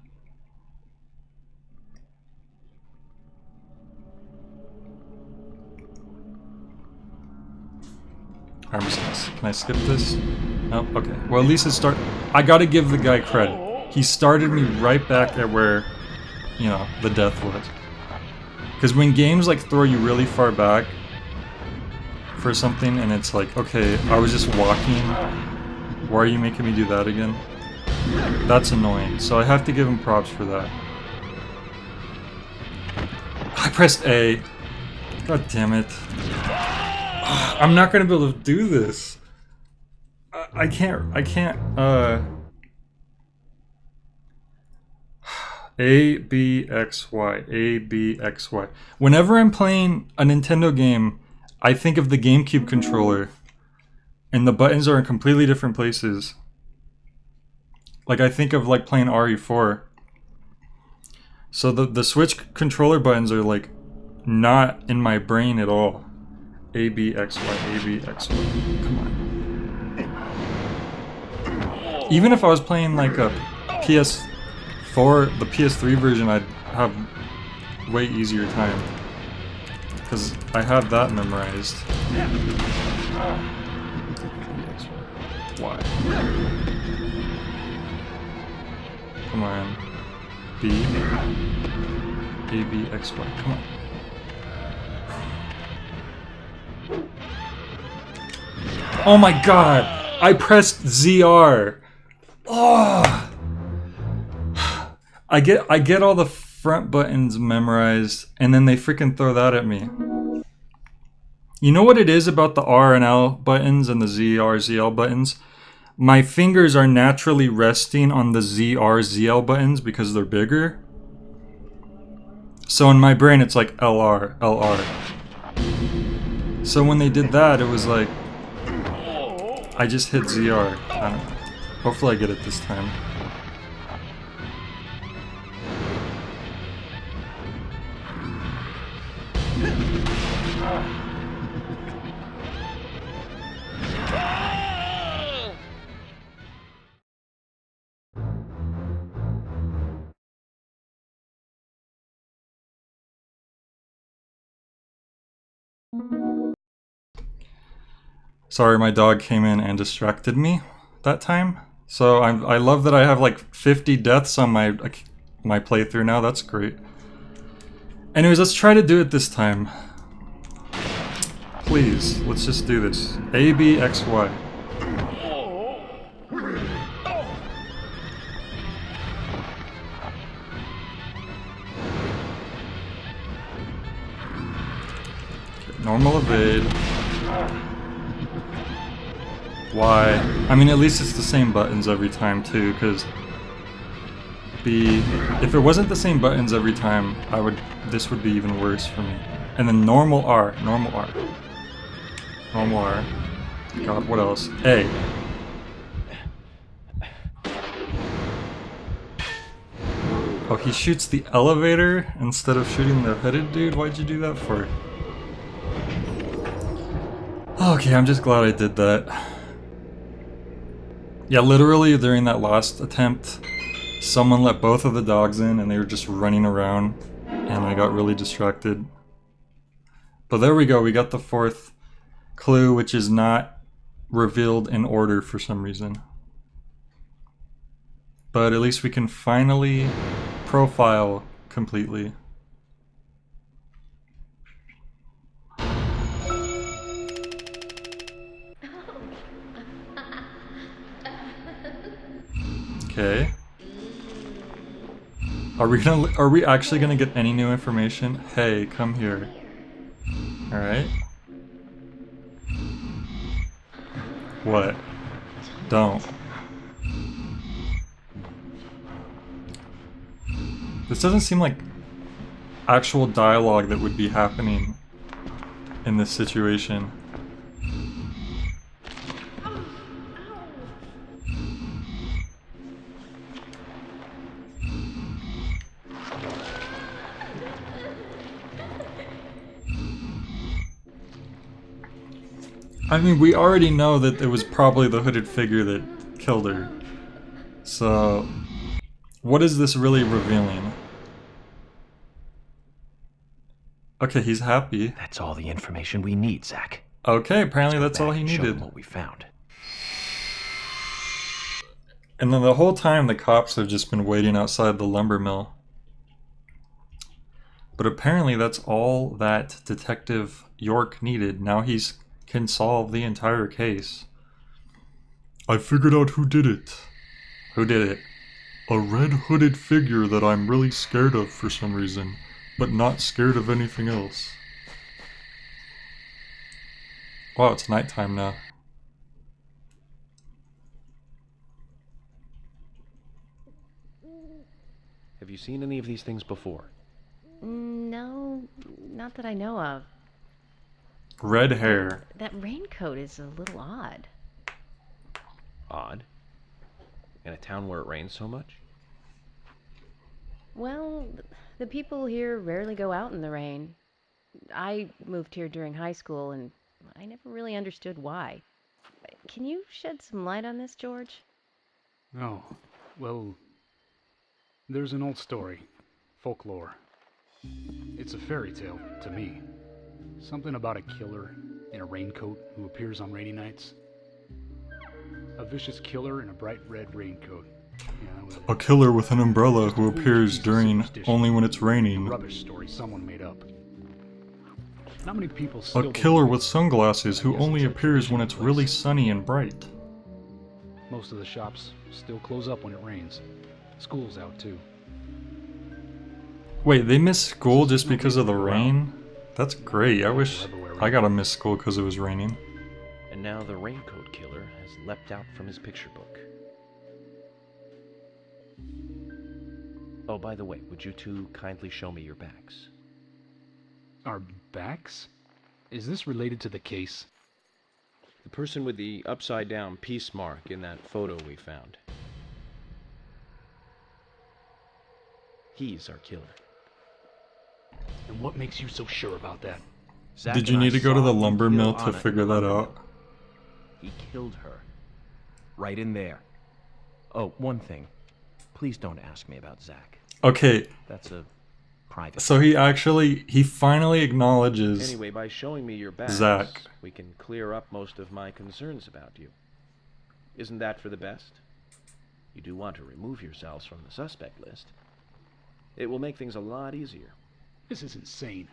I'm just gonna, can I skip this? Oh, okay. Well, at least it start... I gotta give the guy credit. He started me right back at where, you know, the death was. Because when games like throw you really far back for something and it's like, okay, I was just walking, why are you making me do that again? That's annoying, so I have to give him props for that. I pressed A. God damn it. I'm not gonna be able to do this. I can't, A, B, X, Y, A, B, X, Y. Whenever I'm playing a Nintendo game, I think of the GameCube controller, and the buttons are in completely different places. Like, I think of, like, playing RE4. So the Switch controller buttons are, like, not in my brain at all. A, B, X, Y, A, B, X, Y. Come on. Even if I was playing, like, a PS4, the PS3 version, I'd have way easier time. Because I have that memorized. Y. Come on. B. A, B, X, Y. Come on. Oh my god! I pressed ZR! Oh! I get all the front buttons memorized, and then they freaking throw that at me. You know what it is about the R and L buttons and the ZR, ZL buttons? My fingers are naturally resting on the ZR, ZL buttons because they're bigger. So in my brain it's like LR, LR. So when they did that, it was like... I just hit ZR. I don't know. Hopefully I get it this time. Sorry, my dog came in and distracted me that time. So I love that I have like 50 deaths on my playthrough now. That's great. Anyways, let's try to do it this time. Please, let's just do this. A, B, X, Y. Okay, normal evade. Y. I mean, at least it's the same buttons every time too, because B. If it wasn't the same buttons every time, this would be even worse for me. And then normal R, normal R. Normal R. God, what else? A. Oh, he shoots the elevator instead of shooting the headed dude? Why'd you do that for? Okay, I'm just glad I did that. Yeah, literally during that last attempt, someone let both of the dogs in and they were just running around and I got really distracted. But there we go, we got the fourth clue, which is not revealed in order for some reason. But at least we can finally profile completely. Okay. Are we actually gonna get any new information? Hey, come here. Alright. What? Don't. This doesn't seem like actual dialogue that would be happening in this situation. I mean, we already know that it was probably the hooded figure that killed her. So, what is this really revealing? Okay, he's happy. That's all the information we need, Zach. Okay, apparently that's all he Show them needed. what we found. And then the whole time the cops have just been waiting outside the lumber mill. But apparently that's all that Detective York needed. Now he's can solve the entire case. I figured out who did it. Who did it? A red hooded figure that I'm really scared of for some reason, but not scared of anything else. Wow, it's nighttime now. Have you seen any of these things before? No, not that I know of. Red hair. That raincoat is a little odd. Odd. In a town where it rains so much? Well, the people here rarely go out in the rain. I moved here during high school, and I never really understood why. Can you shed some light on this, George? Oh, well, there's an old story, folklore. It's a fairy tale, to me. Something about a killer in a raincoat who appears on rainy nights. A vicious killer in a bright red raincoat. Yeah, A killer with an umbrella who appears during only when it's a raining. rubbish story someone made up. Not many people A still killer believe with sunglasses who only appears when it's really sunny and bright. Most of the shops still close up when it rains. School's out too. Wait, they missed school just because of the rain? That's great. I wish I got to miss school because it was raining. And now the raincoat killer has leapt out from his picture book. Oh, by the way, would you two kindly show me your backs? Our backs? Is this related to the case? The person with the upside-down peace mark in that photo we found. He's our killer. And what makes you so sure about that? Zach Did you and I need to go to saw the him lumber kill mill to Anna in figure the that lumber out? mill. He killed her. Right in there. Oh, one thing. Please don't ask me about Zach. Okay, That's a private. so he finally acknowledges. Anyway, by showing me your backs, Zach. we can clear up most of my concerns about you. Isn't that for the best? You do want to remove yourselves from the suspect list. It will make things a lot easier. This is insane.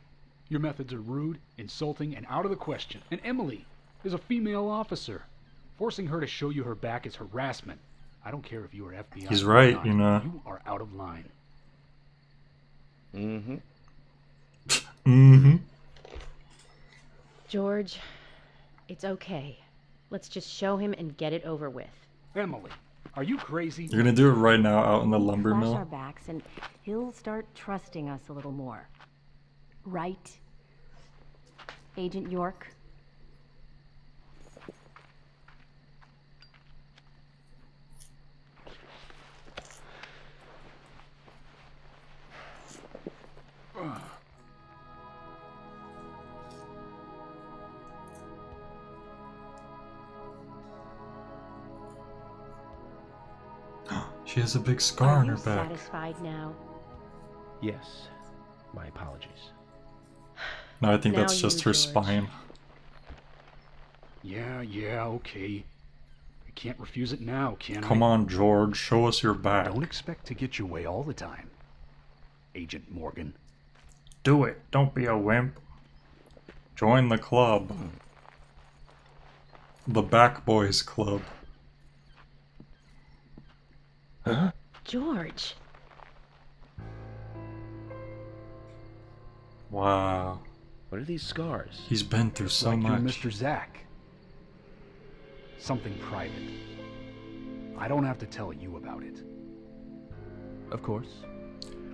Your methods are rude, insulting, and out of the question. And Emily is a female officer. Forcing her to show you her back is harassment. I don't care if you are FBI. He's or right, not. you know. You are out of line. Mm-hmm. Mm-hmm. George, it's okay. Let's just show him and get it over with. Emily, are you crazy? You're gonna do it right now out in the lumber Flash mill? our backs and he'll start trusting us a little more. Right? Agent York? She has a big scar Are on you her back. satisfied now? Yes. My apologies. No, I think Now that's just you, her George. spine. Yeah, okay. I can't refuse it now, can I? Come on, George, show us your back. Don't expect to get your way all the time, Agent Morgan. Do it. Don't be a wimp. Join the club. The Back Boys Club. Huh? George. Wow. What are these scars? He's been through so Like you're much. Mr. Zack. Something private. I don't have to tell you about it. Of course.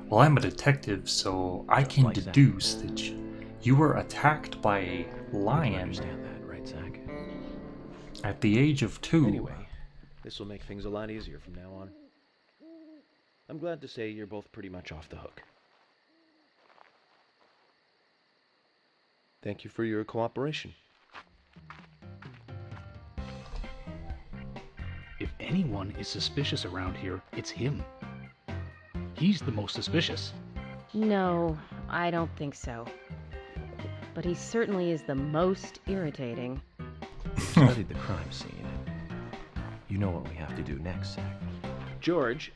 Well, I'm a detective, so I Just can like Zack. deduce that you were attacked by a You can lion understand that, right, Zack? at the age of 2. Anyway, this will make things a lot easier from now on. I'm glad to say you're both pretty much off the hook. Thank you for your cooperation. If anyone is suspicious around here, it's him. He's the most suspicious. No, I don't think so. But he certainly is the most irritating. Studied the crime scene. You know what we have to do next, Zack. George,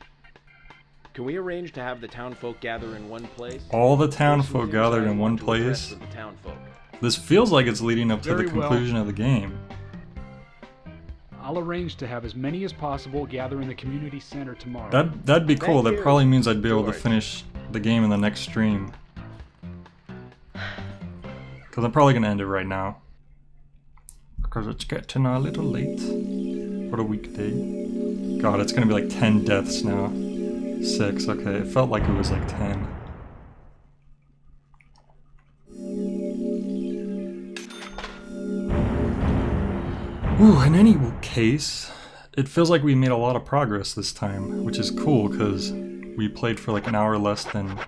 can we arrange to have the townfolk gather in one place? All the First, townfolk we gathered can in one to the rest place. of the townfolk. This feels like it's leading up to Very the well. conclusion of the game. I'll arrange to have as many as possible gather in the community center tomorrow. That'd be cool. Thank That you, probably means I'd be able to George. finish the game in the next stream. Because I'm probably going to end it right now. Because it's getting a little late for the weekday. God, it's going to be like 10 deaths now. 6, okay. It felt like it was like 10. Ooh, in any case, it feels like we made a lot of progress this time, which is cool because we played for like an hour less than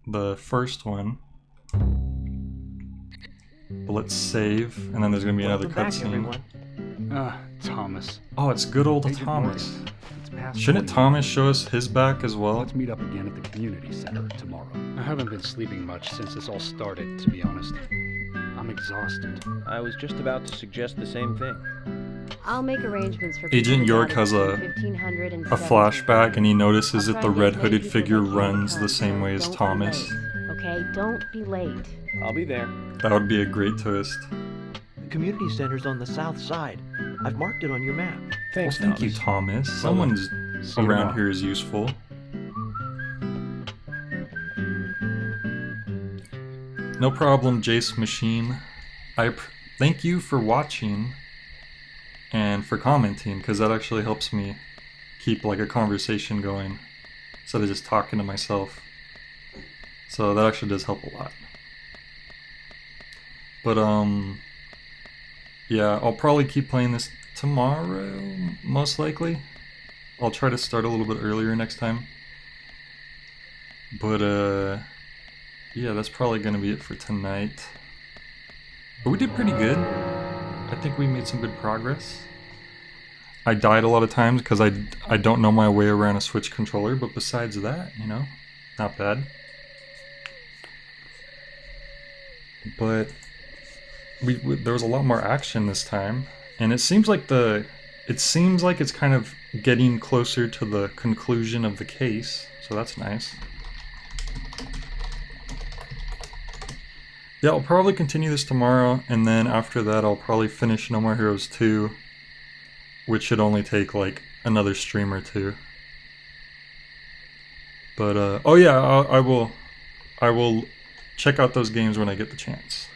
the first one. But let's save, and then there's gonna be another cutscene. Thomas. Oh, it's good old Agent Thomas. Morgan, it's past Shouldn't 4. Thomas show us his back as well? Let's meet up again at the community center tomorrow. I haven't been sleeping much since this all started, to be honest. I'm exhausted. I was just about to suggest the same thing. I'll make arrangements for Agent people to York gather has a between 1500 and A 1700. flashback, and he notices I'll that try the and get as many red-hooded people figure as I can runs come, the same so way as don't be Thomas. late, okay? Don't be late. I'll be there. That would be a great twist. The community center's on the south side. I've marked it on your map. Thanks, Well, thank Thomas. you, Thomas. Someone's See you around tomorrow. here is useful. No problem, Jace Machine. Thank you for watching and for commenting, because that actually helps me keep like a conversation going instead of just talking to myself. So that actually does help a lot. But yeah, I'll probably keep playing this tomorrow, most likely. I'll try to start a little bit earlier next time. But yeah, that's probably gonna be it for tonight. But we did pretty good. I think we made some good progress. I died a lot of times because I don't know my way around a Switch controller, but besides that, you know, not bad. But there was a lot more action this time, and it seems like it's kind of getting closer to the conclusion of the case, so that's nice. Yeah, I'll probably continue this tomorrow, and then after that I'll probably finish No More Heroes 2, which should only take like another stream or two. But oh yeah, I will check out those games when I get the chance.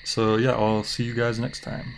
So yeah, I'll see you guys next time.